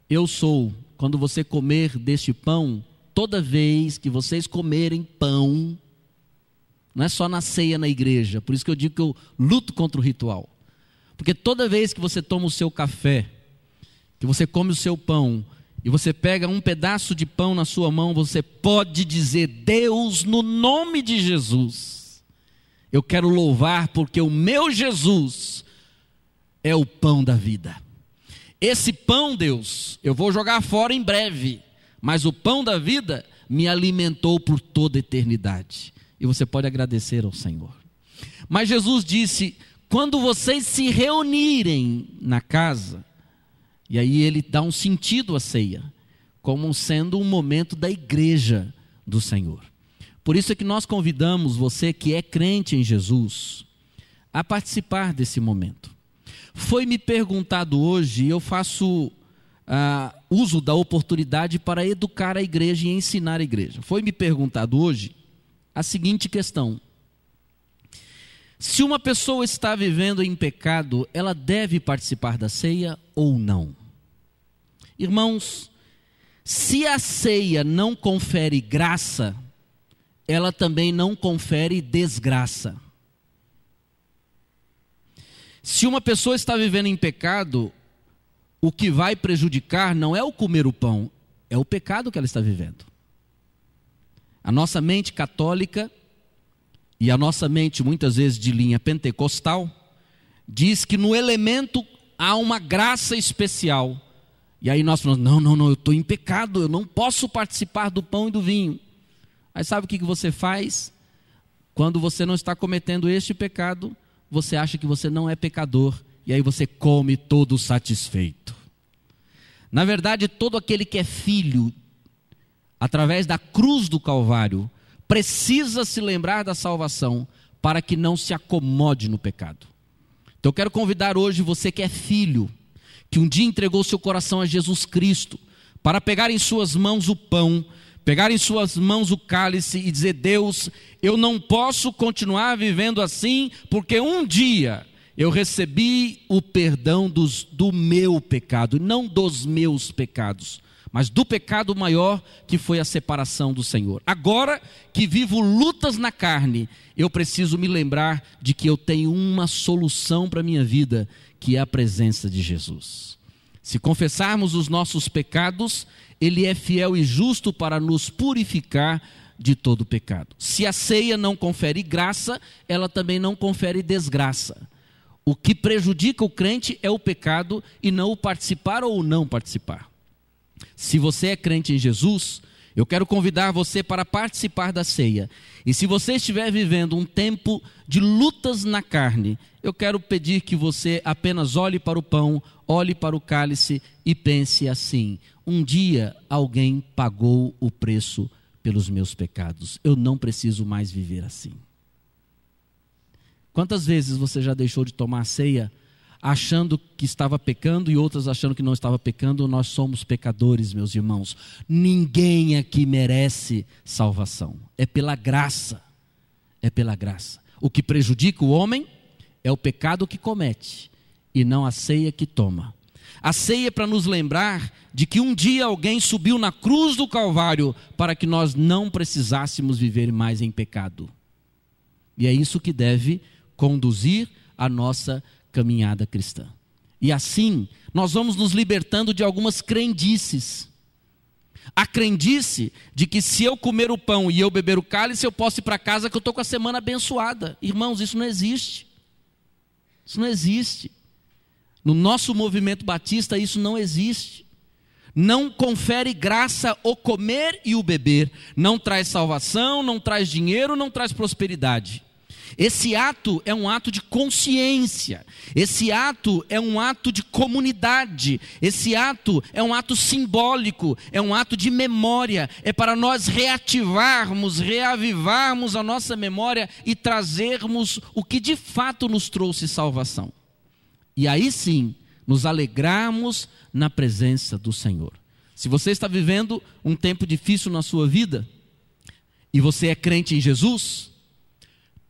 eu sou, quando você comer deste pão, toda vez que vocês comerem pão, não é só na ceia na igreja, por isso que eu digo que eu luto contra o ritual, porque toda vez que você toma o seu café, que você come o seu pão, e você pega um pedaço de pão na sua mão, você pode dizer: Deus, no nome de Jesus, eu quero louvar, porque o meu Jesus é o pão da vida. Esse pão, Deus, eu vou jogar fora em breve, mas o pão da vida me alimentou por toda a eternidade. E você pode agradecer ao Senhor. Mas Jesus disse: quando vocês se reunirem na casa, e aí ele dá um sentido à ceia, como sendo um momento da igreja do Senhor. Por isso é que nós convidamos você que é crente em Jesus a participar desse momento. Foi me perguntado hoje, e eu faço uso da oportunidade para educar a igreja e ensinar a igreja. Foi me perguntado hoje a seguinte questão: se uma pessoa está vivendo em pecado, ela deve participar da ceia ou não? Irmãos, se a ceia não confere graça, ela também não confere desgraça. Se uma pessoa está vivendo em pecado, o que vai prejudicar não é o comer o pão, é o pecado que ela está vivendo. A nossa mente católica e a nossa mente, muitas vezes de linha pentecostal, diz que no elemento há uma graça especial. E aí nós falamos: não, eu estou em pecado, eu não posso participar do pão e do vinho. Aí sabe o que você faz? Quando você não está cometendo este pecado, você acha que você não é pecador, e aí você come todo satisfeito. Na verdade, todo aquele que é filho, através da cruz do Calvário, precisa se lembrar da salvação, para que não se acomode no pecado. Então eu quero convidar hoje você que é filho, que um dia entregou seu coração a Jesus Cristo, para pegar em suas mãos o pão, pegar em suas mãos o cálice e dizer: Deus, eu não posso continuar vivendo assim, porque um dia eu recebi o perdão do meu pecado, não dos meus pecados, mas do pecado maior, que foi a separação do Senhor. Agora que vivo lutas na carne, eu preciso me lembrar de que eu tenho uma solução para a minha vida, que é a presença de Jesus. Se confessarmos os nossos pecados, Ele é fiel e justo para nos purificar de todo pecado. Se a ceia não confere graça, ela também não confere desgraça. O que prejudica o crente é o pecado, e não o participar ou o não participar. Se você é crente em Jesus, eu quero convidar você para participar da ceia. E se você estiver vivendo um tempo de lutas na carne, eu quero pedir que você apenas olhe para o pão, olhe para o cálice e pense assim: um dia alguém pagou o preço pelos meus pecados, eu não preciso mais viver assim. Quantas vezes você já deixou de tomar ceia achando que estava pecando e outras achando que não estava pecando? Nós somos pecadores, meus irmãos. Ninguém aqui merece salvação. É pela graça. É pela graça. O que prejudica o homem é o pecado que comete e não a ceia que toma. A ceia é para nos lembrar de que um dia alguém subiu na cruz do Calvário para que nós não precisássemos viver mais em pecado. E é isso que deve conduzir a nossa caminhada cristã. E assim, nós vamos nos libertando de algumas crendices. A crendice de que se eu comer o pão e eu beber o cálice, eu posso ir para casa que eu estou com a semana abençoada. Irmãos, isso não existe. Isso não existe. No nosso movimento batista, isso não existe. Não confere graça o comer e o beber. Não traz salvação, não traz dinheiro, não traz prosperidade. Esse ato é um ato de consciência. Esse ato é um ato de comunidade. Esse ato é um ato simbólico. É um ato de memória. É para nós reativarmos, reavivarmos a nossa memória e trazermos o que de fato nos trouxe salvação. E aí sim, nos alegrarmos na presença do Senhor. Se você está vivendo um tempo difícil na sua vida, e você é crente em Jesus,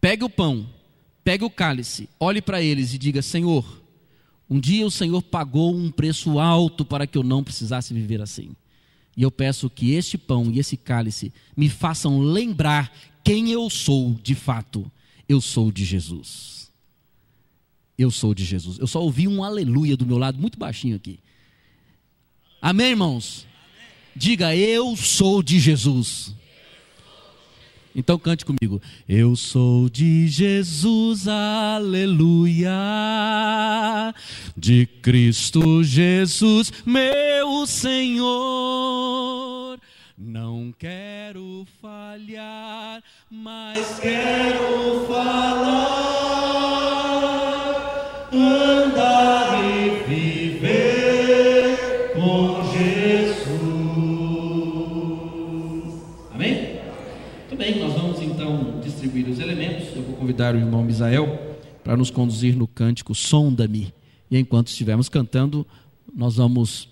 pegue o pão, pegue o cálice, olhe para eles e diga: Senhor, um dia o Senhor pagou um preço alto para que eu não precisasse viver assim. E eu peço que este pão e esse cálice me façam lembrar quem eu sou de fato. Eu sou de Jesus. Eu sou de Jesus. Eu só ouvi um aleluia do meu lado, muito baixinho aqui. Amém, irmãos? Diga: eu sou de Jesus. Então cante comigo: eu sou de Jesus, aleluia, de Cristo Jesus, meu Senhor. Não quero falhar, mas quero falar, andar e viver com Jesus. Amém? Muito bem, nós vamos então distribuir os elementos. Eu vou convidar o irmão Misael para nos conduzir no cântico Sonda-me. E enquanto estivermos cantando, nós vamos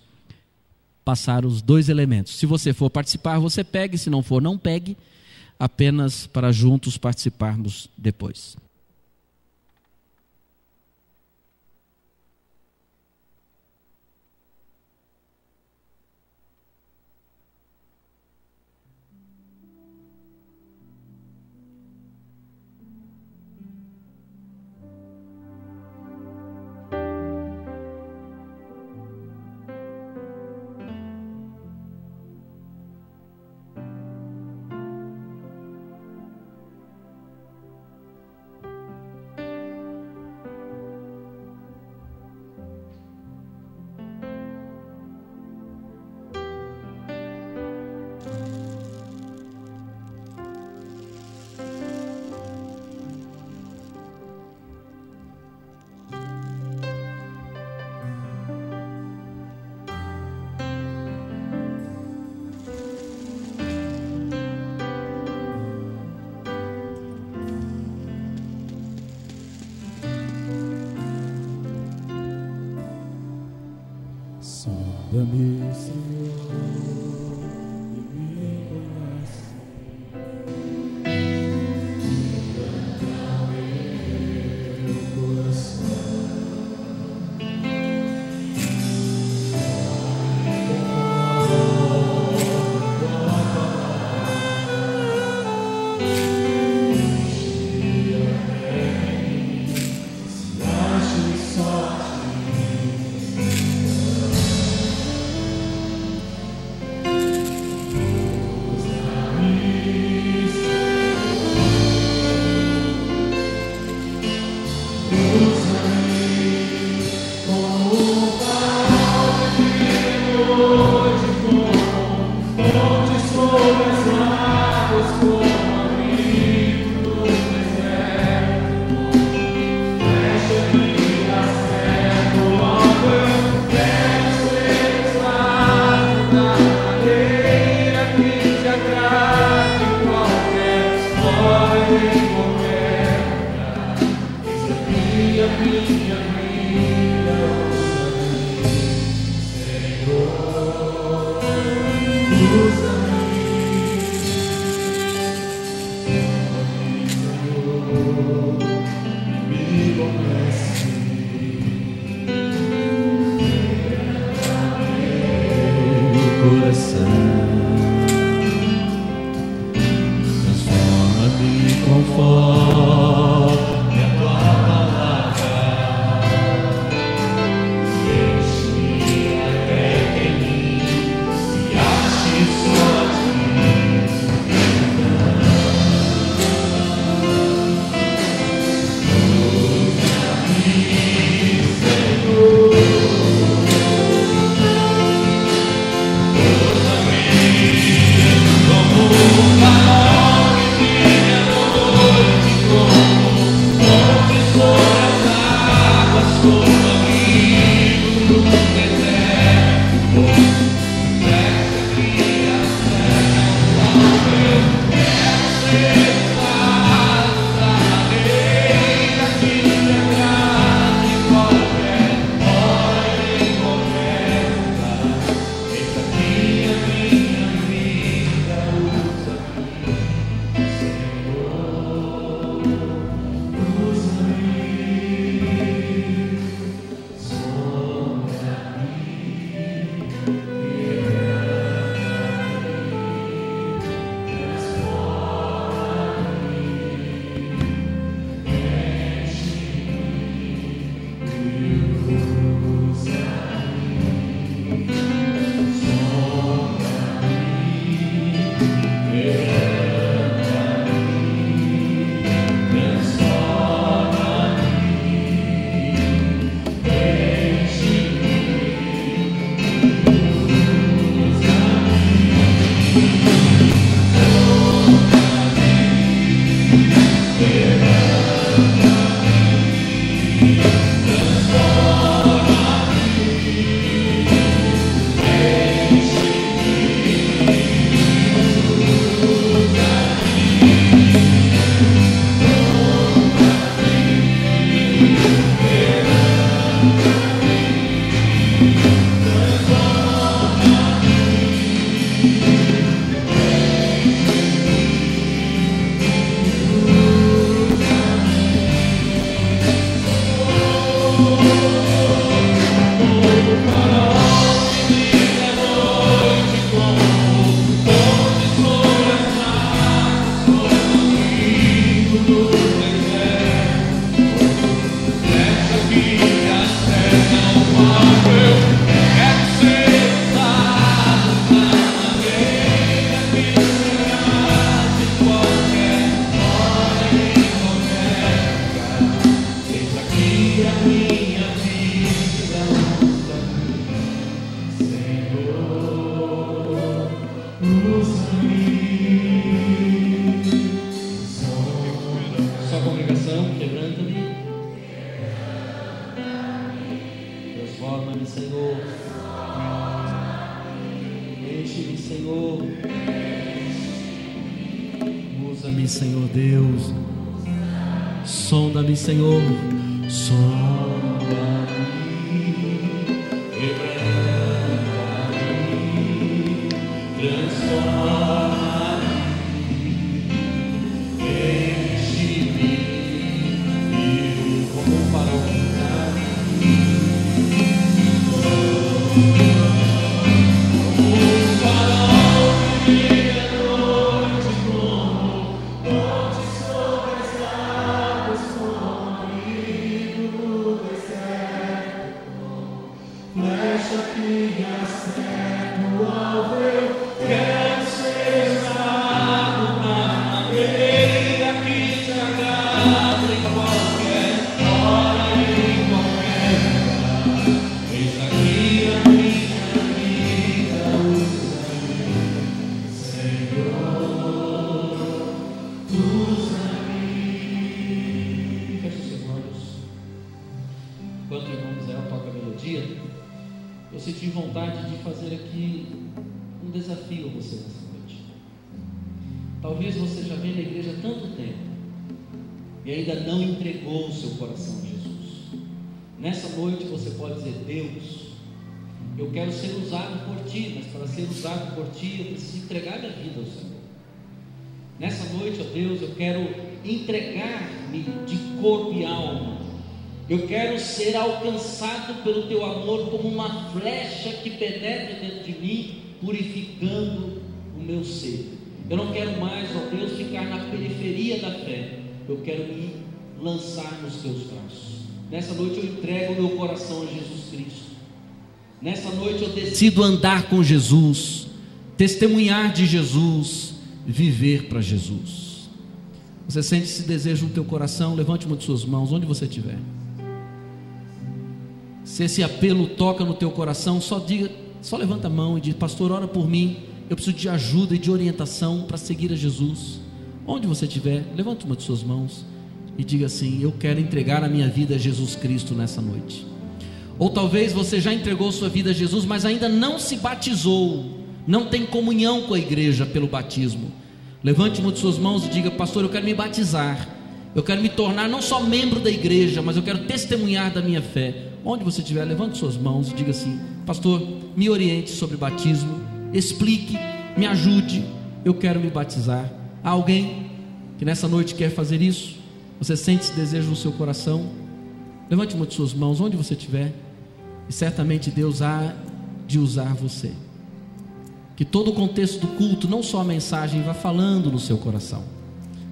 passar os 2 elementos. Se você for participar, você pegue. Se não for, não pegue. Apenas para juntos participarmos depois. Sonda-me, Senhor, e me conhece. Sonda meu coração. Se ache só Transforma-me, Senhor. Enche-me, Senhor. Usa-me, Senhor Deus. Sonda-me, Senhor. Sonda-me. Quebranta-me. Transforma-me. Enche-me. Como um farol. Eu senti vontade de fazer aqui um desafio a você nessa noite. Talvez você já venha na igreja há tanto tempo e ainda não entregou o seu coração a Jesus. Nessa noite você pode dizer: Deus, eu quero ser usado por Ti, mas para ser usado por Ti eu preciso entregar minha vida ao Senhor. Nessa noite, ó Deus, eu quero entregar-me de corpo e alma. Eu quero ser alcançado pelo Teu amor como uma flecha que penetra dentro de mim, purificando o meu ser. Eu não quero mais, ó Deus, ficar na periferia da fé. Eu quero me lançar nos Teus braços. Nessa noite eu entrego o meu coração a Jesus Cristo. Nessa noite eu decido andar com Jesus, testemunhar de Jesus, viver para Jesus. Você sente esse desejo no teu coração? Levante uma de suas mãos, onde você estiver. Se esse apelo toca no teu coração, só levanta a mão e diz: pastor, ora por mim, eu preciso de ajuda e de orientação para seguir a Jesus. Onde você estiver, levante uma de suas mãos e diga assim: eu quero entregar a minha vida a Jesus Cristo nessa noite. Ou talvez você já entregou sua vida a Jesus, mas ainda não se batizou, não tem comunhão com a igreja pelo batismo. Levante uma de suas mãos e diga: pastor, eu quero me batizar, eu quero me tornar não só membro da igreja, mas eu quero testemunhar da minha fé. Onde você estiver, levante suas mãos e diga assim: pastor, me oriente sobre batismo, explique, me ajude, eu quero me batizar. Há alguém que nessa noite quer fazer isso? Você sente esse desejo no seu coração? Levante uma de suas mãos, onde você estiver, e certamente Deus há de usar você. Que todo o contexto do culto, não só a mensagem, vá falando no seu coração.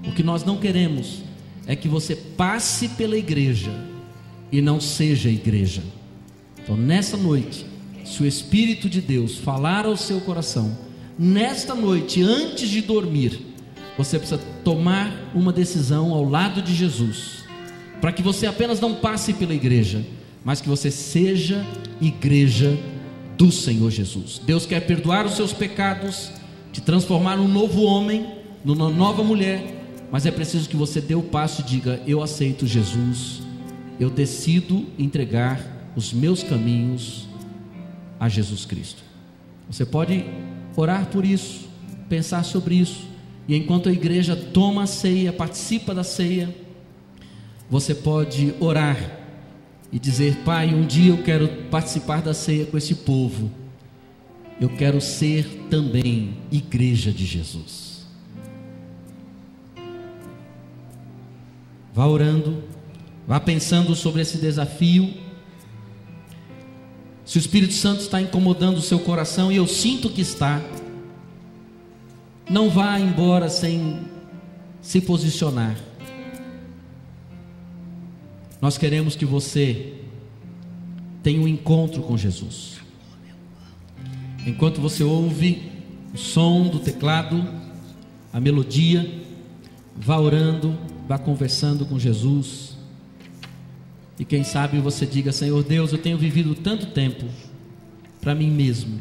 O que nós não queremos é que você passe pela igreja e não seja igreja. Então nessa noite, se o Espírito de Deus falar ao seu coração, nesta noite, antes de dormir, você precisa tomar uma decisão ao lado de Jesus, para que você apenas não passe pela igreja, mas que você seja igreja do Senhor Jesus. Deus quer perdoar os seus pecados, te transformar num novo homem, numa nova mulher, mas é preciso que você dê o passo e diga: eu aceito Jesus, eu decido entregar os meus caminhos a Jesus Cristo. Você pode orar por isso, pensar sobre isso, e enquanto a igreja toma a ceia, participa da ceia, você pode orar e dizer: Pai, um dia eu quero participar da ceia com esse povo, eu quero ser também igreja de Jesus. Vá orando, vá pensando sobre esse desafio. Se o Espírito Santo está incomodando o seu coração, e eu sinto que está, não vá embora sem se posicionar. Nós queremos que você tenha um encontro com Jesus. Enquanto você ouve o som do teclado, a melodia, vá orando, vá conversando com Jesus. E quem sabe você diga: Senhor Deus, eu tenho vivido tanto tempo para mim mesmo,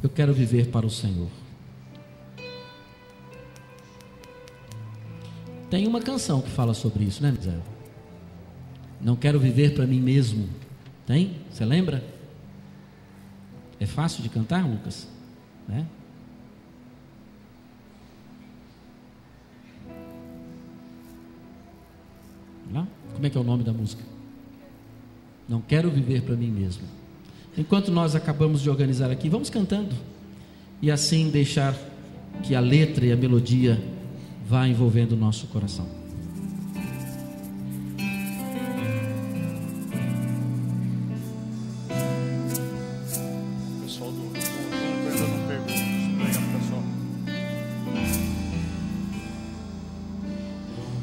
eu quero viver para o Senhor. Tem uma canção que fala sobre isso, né, Misael? Não quero viver para mim mesmo, Tem? Você lembra? É fácil de cantar, Lucas? Né? Lá? Como é que é o nome da música? Não quero viver para mim mesmo. Enquanto nós acabamos de organizar aqui, vamos cantando e assim deixar que a letra e a melodia vá envolvendo o nosso coração. Pessoal do perguntando perguntas, obrigado pessoal.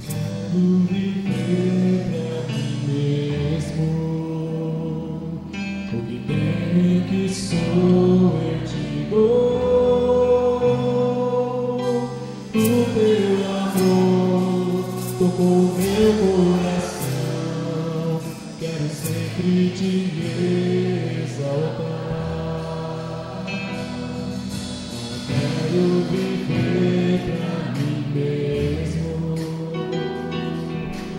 Quero viver pra mim mesmo, o que bem que sou eu te dou. O teu amor tocou meu coração, quero sempre te exaltar. Não quero viver pra mim mesmo,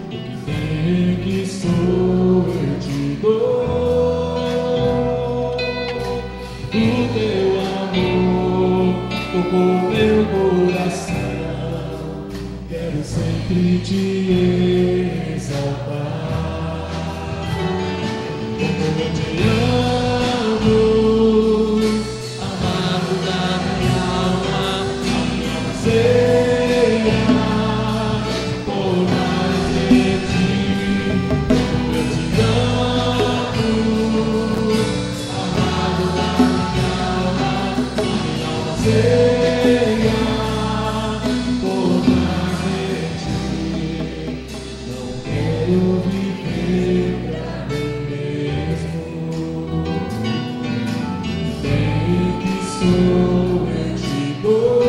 o que tenho que sou eu te dou. O teu amor tocou meu coração, quero sempre te exaltar. Como eu te amo, amado da minha alma, a minha alma anseia por mais de ti. Como eu te amo, amado da minha alma, a minha alma anseia por mais de ti. Não quero viver pra mim mesmo, bem que sou eu te dou.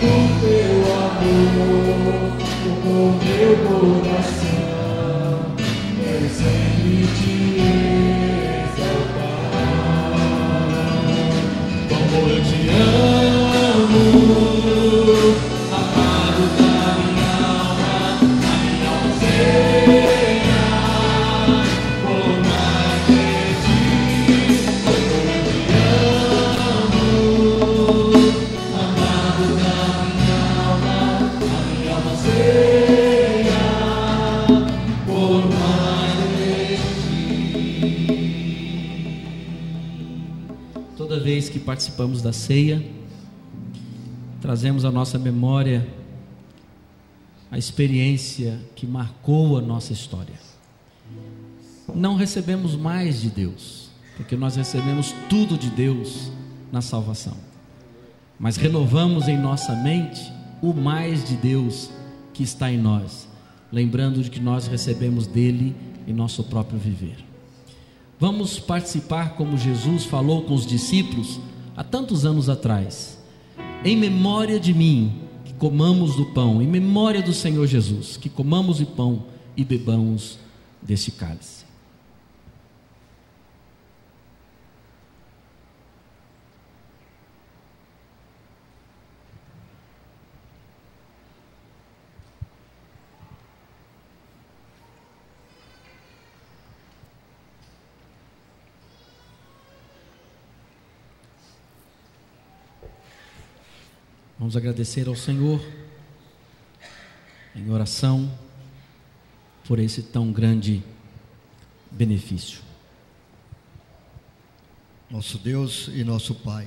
O teu amor tocou meu coração, quero sempre te exaltar. Como eu te amo, amado da minha alma, a minha alma anseia por mais de ti. Como eu te amo, amado da minha alma, a minha alma anseia por mais de ti. Toda vez que participamos da ceia, trazemos à nossa memória a experiência que marcou a nossa história. Não recebemos mais de Deus, porque nós recebemos tudo de Deus na salvação, mas renovamos em nossa mente o mais de Deus que está em nós, lembrando de que nós recebemos dele em nosso próprio viver. Vamos participar como Jesus falou com os discípulos há tantos anos atrás: em memória de mim, que comamos do pão, em memória do Senhor Jesus, que comamos o pão e bebamos deste cálice. Vamos agradecer ao Senhor em oração por esse tão grande benefício. Nosso Deus e nosso Pai,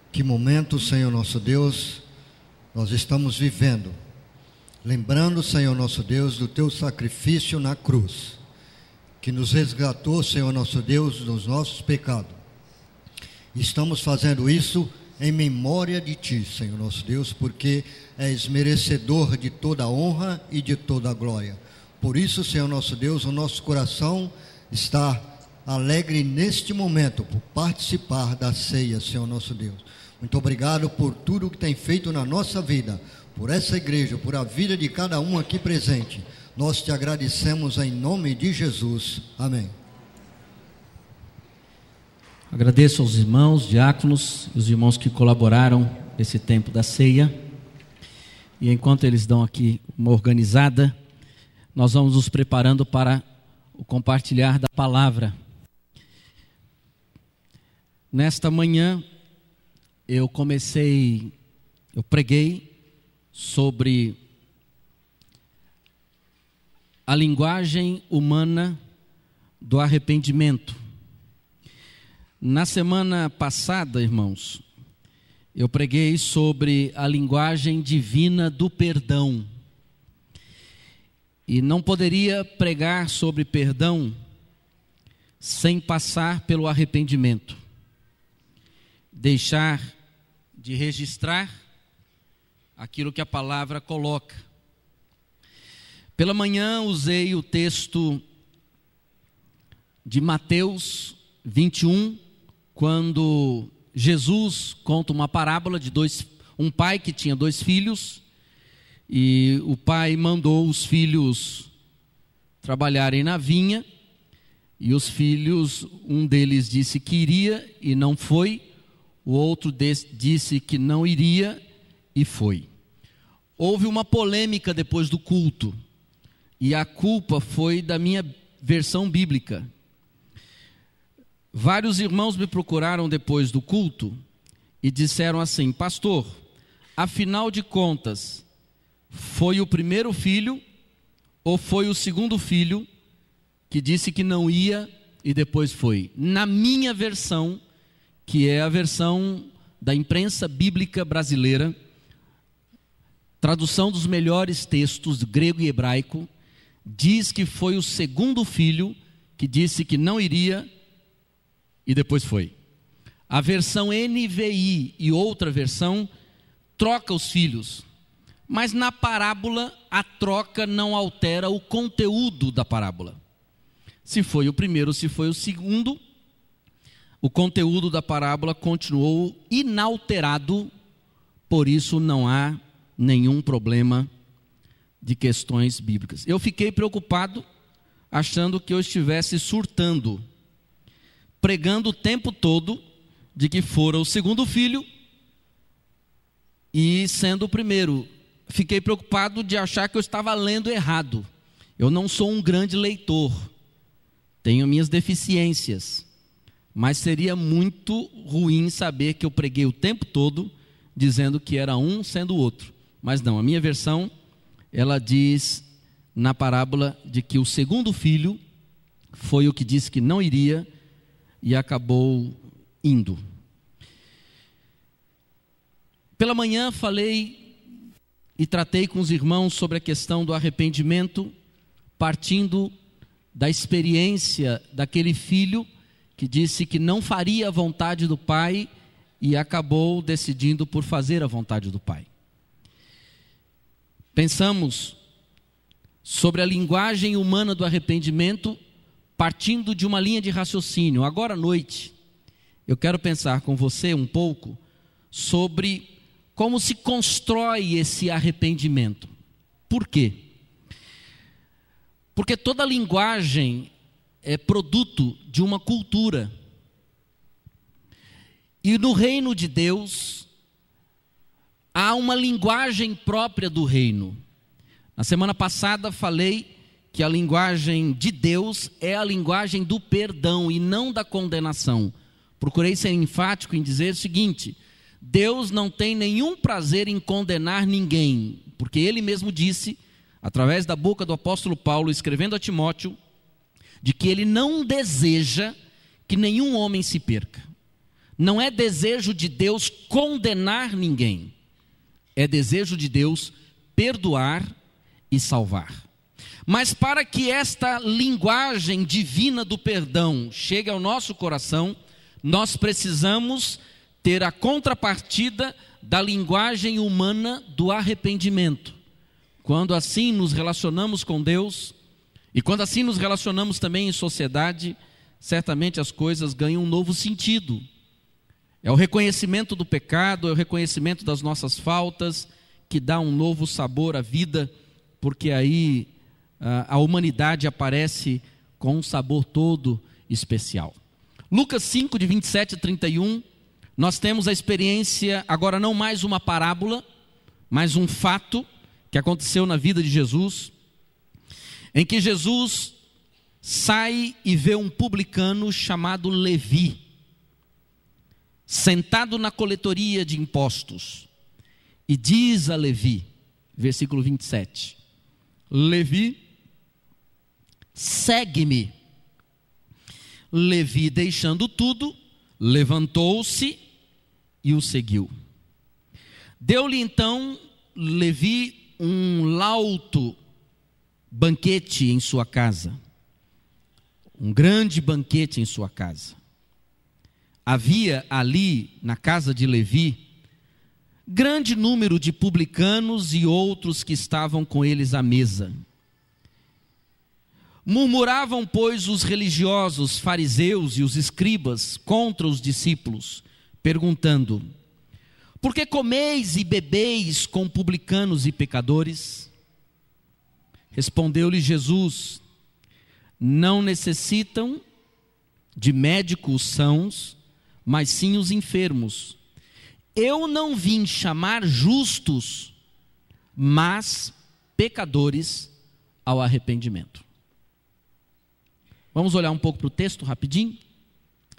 que momento, Senhor nosso Deus, nós estamos vivendo, lembrando, Senhor nosso Deus, do teu sacrifício na cruz, que nos resgatou, Senhor nosso Deus, dos nossos pecados. Estamos fazendo isso em memória de Ti, Senhor nosso Deus, porque és merecedor de toda a honra e de toda a glória. Por isso, Senhor nosso Deus, o nosso coração está alegre neste momento, por participar da ceia, Senhor nosso Deus. Muito obrigado por tudo que tem feito na nossa vida, por essa igreja, por a vida de cada um aqui presente. Nós te agradecemos em nome de Jesus. Amém. Agradeço aos irmãos, diáconos, os irmãos que colaboraram nesse tempo da ceia. E enquanto eles dão aqui uma organizada, nós vamos nos preparando para o compartilhar da palavra. Nesta manhã, eu preguei sobre a linguagem humana do arrependimento. Na semana passada, irmãos, eu preguei sobre a linguagem divina do perdão. E não poderia pregar sobre perdão sem passar pelo arrependimento. Deixar de registrar aquilo que a palavra coloca. Pela manhã usei o texto de Mateus 21, quando Jesus conta uma parábola de um pai que tinha 2 filhos, e o pai mandou os filhos trabalharem na vinha, e os filhos, um deles disse que iria e não foi, o outro disse que não iria e foi. Houve uma polêmica depois do culto, e a culpa foi da minha versão bíblica. Vários irmãos me procuraram depois do culto e disseram assim: pastor, afinal de contas, foi o primeiro filho ou foi o segundo filho que disse que não ia e depois foi? Na minha versão, que é a versão da imprensa bíblica brasileira, tradução dos melhores textos, grego e hebraico, diz que foi o segundo filho que disse que não iria e depois foi. A versão NVI e outra versão troca os filhos, mas na parábola a troca não altera o conteúdo da parábola. Se foi o primeiro, se foi o segundo, o conteúdo da parábola continuou inalterado, por isso não há nenhum problema de questões bíblicas. Eu fiquei preocupado, achando que eu estivesse surtando, pregando o tempo todo de que fora o segundo filho e sendo o primeiro. Fiquei preocupado de achar que eu estava lendo errado. Eu não sou um grande leitor, tenho minhas deficiências, mas seria muito ruim saber que eu preguei o tempo todo dizendo que era um sendo o outro. Mas não, a minha versão, ela diz na parábola de que o segundo filho foi o que disse que não iria e acabou indo. Pela manhã falei e tratei com os irmãos sobre a questão do arrependimento, partindo da experiência daquele filho que disse que não faria a vontade do pai e acabou decidindo por fazer a vontade do pai. Pensamos sobre a linguagem humana do arrependimento, partindo de uma linha de raciocínio. Agora à noite, eu quero pensar com você um pouco sobre como se constrói esse arrependimento. Por quê? Porque toda linguagem é produto de uma cultura. E no reino de Deus, há uma linguagem própria do reino. Na semana passada falei que a linguagem de Deus é a linguagem do perdão e não da condenação. Procurei ser enfático em dizer o seguinte: Deus não tem nenhum prazer em condenar ninguém, porque Ele mesmo disse, através da boca do apóstolo Paulo, escrevendo a Timóteo, de que Ele não deseja que nenhum homem se perca. Não é desejo de Deus condenar ninguém, é desejo de Deus perdoar e salvar. Mas para que esta linguagem divina do perdão chegue ao nosso coração, nós precisamos ter a contrapartida da linguagem humana do arrependimento. Quando assim nos relacionamos com Deus, e quando assim nos relacionamos também em sociedade, certamente as coisas ganham um novo sentido. É o reconhecimento do pecado, é o reconhecimento das nossas faltas, que dá um novo sabor à vida, porque aí a humanidade aparece com um sabor todo especial. Lucas 5, de 27 a 31, nós temos a experiência, agora não mais uma parábola, mas um fato que aconteceu na vida de Jesus. em que Jesus sai e vê um publicano chamado Levi, sentado na coletoria de impostos, e diz a Levi, versículo 27, Levi, segue-me. Levi, deixando tudo, levantou-se e o seguiu. Deu-lhe então Levi um lauto banquete em sua casa, um grande banquete em sua casa. Havia ali, na casa de Levi, grande número de publicanos e outros que estavam com eles à mesa. Murmuravam, pois, os religiosos, fariseus e os escribas contra os discípulos, perguntando: por que comeis e bebeis com publicanos e pecadores? Respondeu-lhe Jesus: não necessitam de médicos sãos, mas sim os enfermos. Eu não vim chamar justos, mas pecadores ao arrependimento. Vamos olhar um pouco para o texto rapidinho,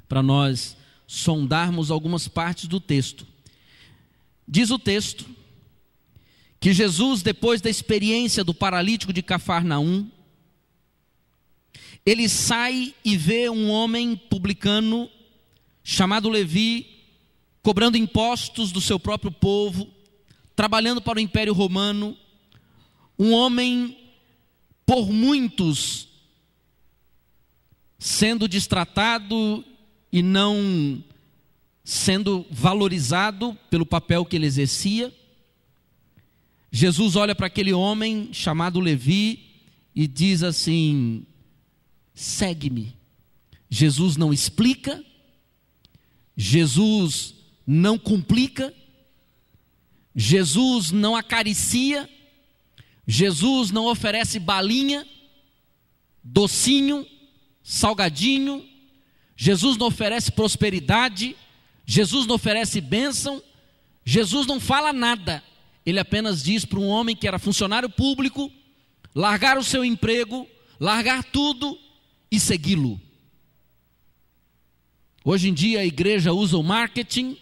para nós sondarmos algumas partes do texto. Diz o texto que Jesus, depois da experiência do paralítico de Cafarnaum, ele sai e vê um homem publicano chamado Levi, cobrando impostos do seu próprio povo, trabalhando para o Império Romano, um homem por muitos sendo destratado e não sendo valorizado pelo papel que ele exercia. Jesus olha para aquele homem chamado Levi e diz assim: segue-me. Jesus não explica, Jesus não complica, Jesus não acaricia, Jesus não oferece balinha, docinho, salgadinho, Jesus não oferece prosperidade, Jesus não oferece bênção, Jesus não fala nada. Ele apenas diz para um homem que era funcionário público largar o seu emprego, largar tudo e segui-lo. Hoje em dia a igreja usa o marketing,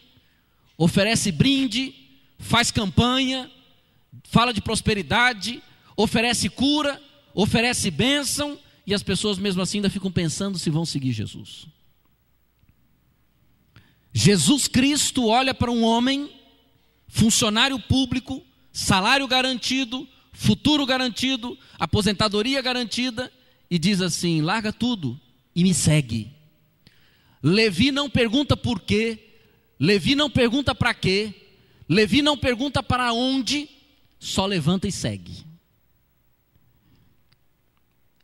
oferece brinde, faz campanha, fala de prosperidade, oferece cura, oferece bênção, e as pessoas mesmo assim ainda ficam pensando se vão seguir Jesus. Jesus Cristo olha para um homem, funcionário público, salário garantido, futuro garantido, aposentadoria garantida, e diz assim: larga tudo e me segue. Levi não pergunta por quê, Levi não pergunta para quê, Levi não pergunta para onde, só levanta e segue.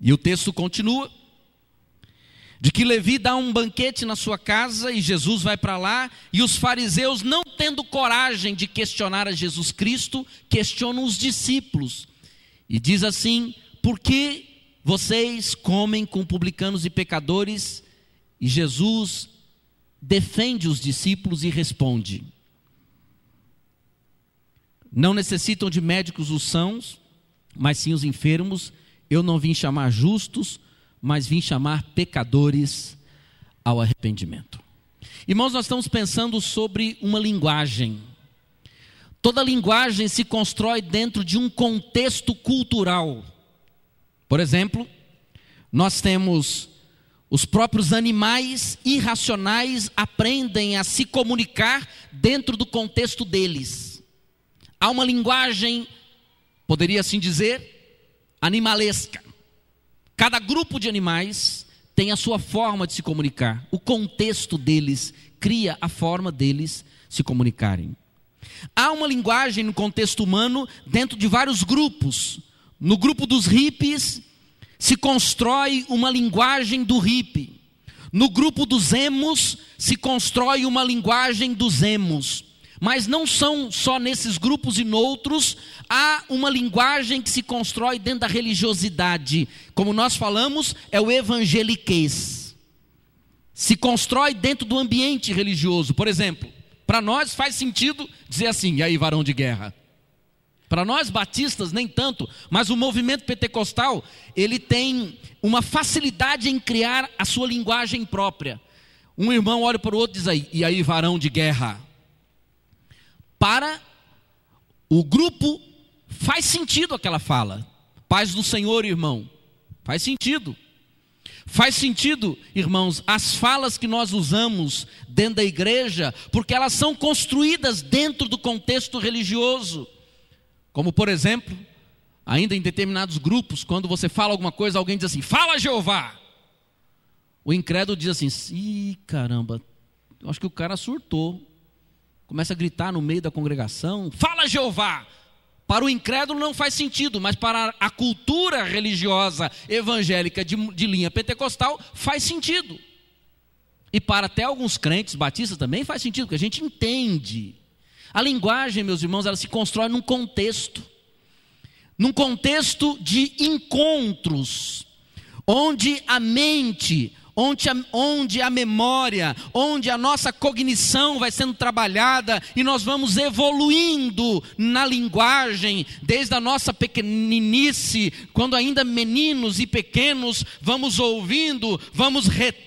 E o texto continua, de que Levi dá um banquete na sua casa e Jesus vai para lá, e os fariseus, não tendo coragem de questionar a Jesus Cristo, questionam os discípulos, e diz assim: por que vocês comem com publicanos e pecadores? E Jesus defende os discípulos e responde: não necessitam de médicos os sãos, mas sim os enfermos. Eu não vim chamar justos, mas vim chamar pecadores ao arrependimento. Irmãos, nós estamos pensando sobre uma linguagem. Toda linguagem se constrói dentro de um contexto cultural. Por exemplo, nós temos os próprios animais irracionais aprendem a se comunicar dentro do contexto deles. Há uma linguagem, poderia assim dizer, animalesca. Cada grupo de animais tem a sua forma de se comunicar. O contexto deles cria a forma deles se comunicarem. Há uma linguagem no contexto humano dentro de vários grupos. No grupo dos hippies se constrói uma linguagem do hippie. No grupo dos emos se constrói uma linguagem dos emos. Mas não são só nesses grupos e noutros, há uma linguagem que se constrói dentro da religiosidade. Como nós falamos, é o evangeliquez. Se constrói dentro do ambiente religioso. Por exemplo, para nós faz sentido dizer assim: e aí, varão de guerra? Para nós batistas nem tanto, mas o movimento pentecostal, ele tem uma facilidade em criar a sua linguagem própria. Um irmão olha para o outro e diz aí, e aí varão de guerra? Para o grupo faz sentido aquela fala. Paz do Senhor, irmão. Faz sentido. Faz sentido, irmãos, as falas que nós usamos dentro da igreja, porque elas são construídas dentro do contexto religioso. Como por exemplo, ainda em determinados grupos, quando você fala alguma coisa, alguém diz assim, fala Jeová. O incrédulo diz assim, ih caramba, eu acho que o cara surtou. Começa a gritar no meio da congregação, fala Jeová. Para o incrédulo não faz sentido, mas para a cultura religiosa evangélica de linha pentecostal faz sentido. E para até alguns crentes batistas também faz sentido, porque a gente entende. A linguagem, meus irmãos, ela se constrói num contexto de encontros, onde a mente, onde a memória, onde a nossa cognição vai sendo trabalhada e nós vamos evoluindo na linguagem, desde a nossa pequeninice, quando ainda meninos e pequenos, vamos ouvindo, vamos retendo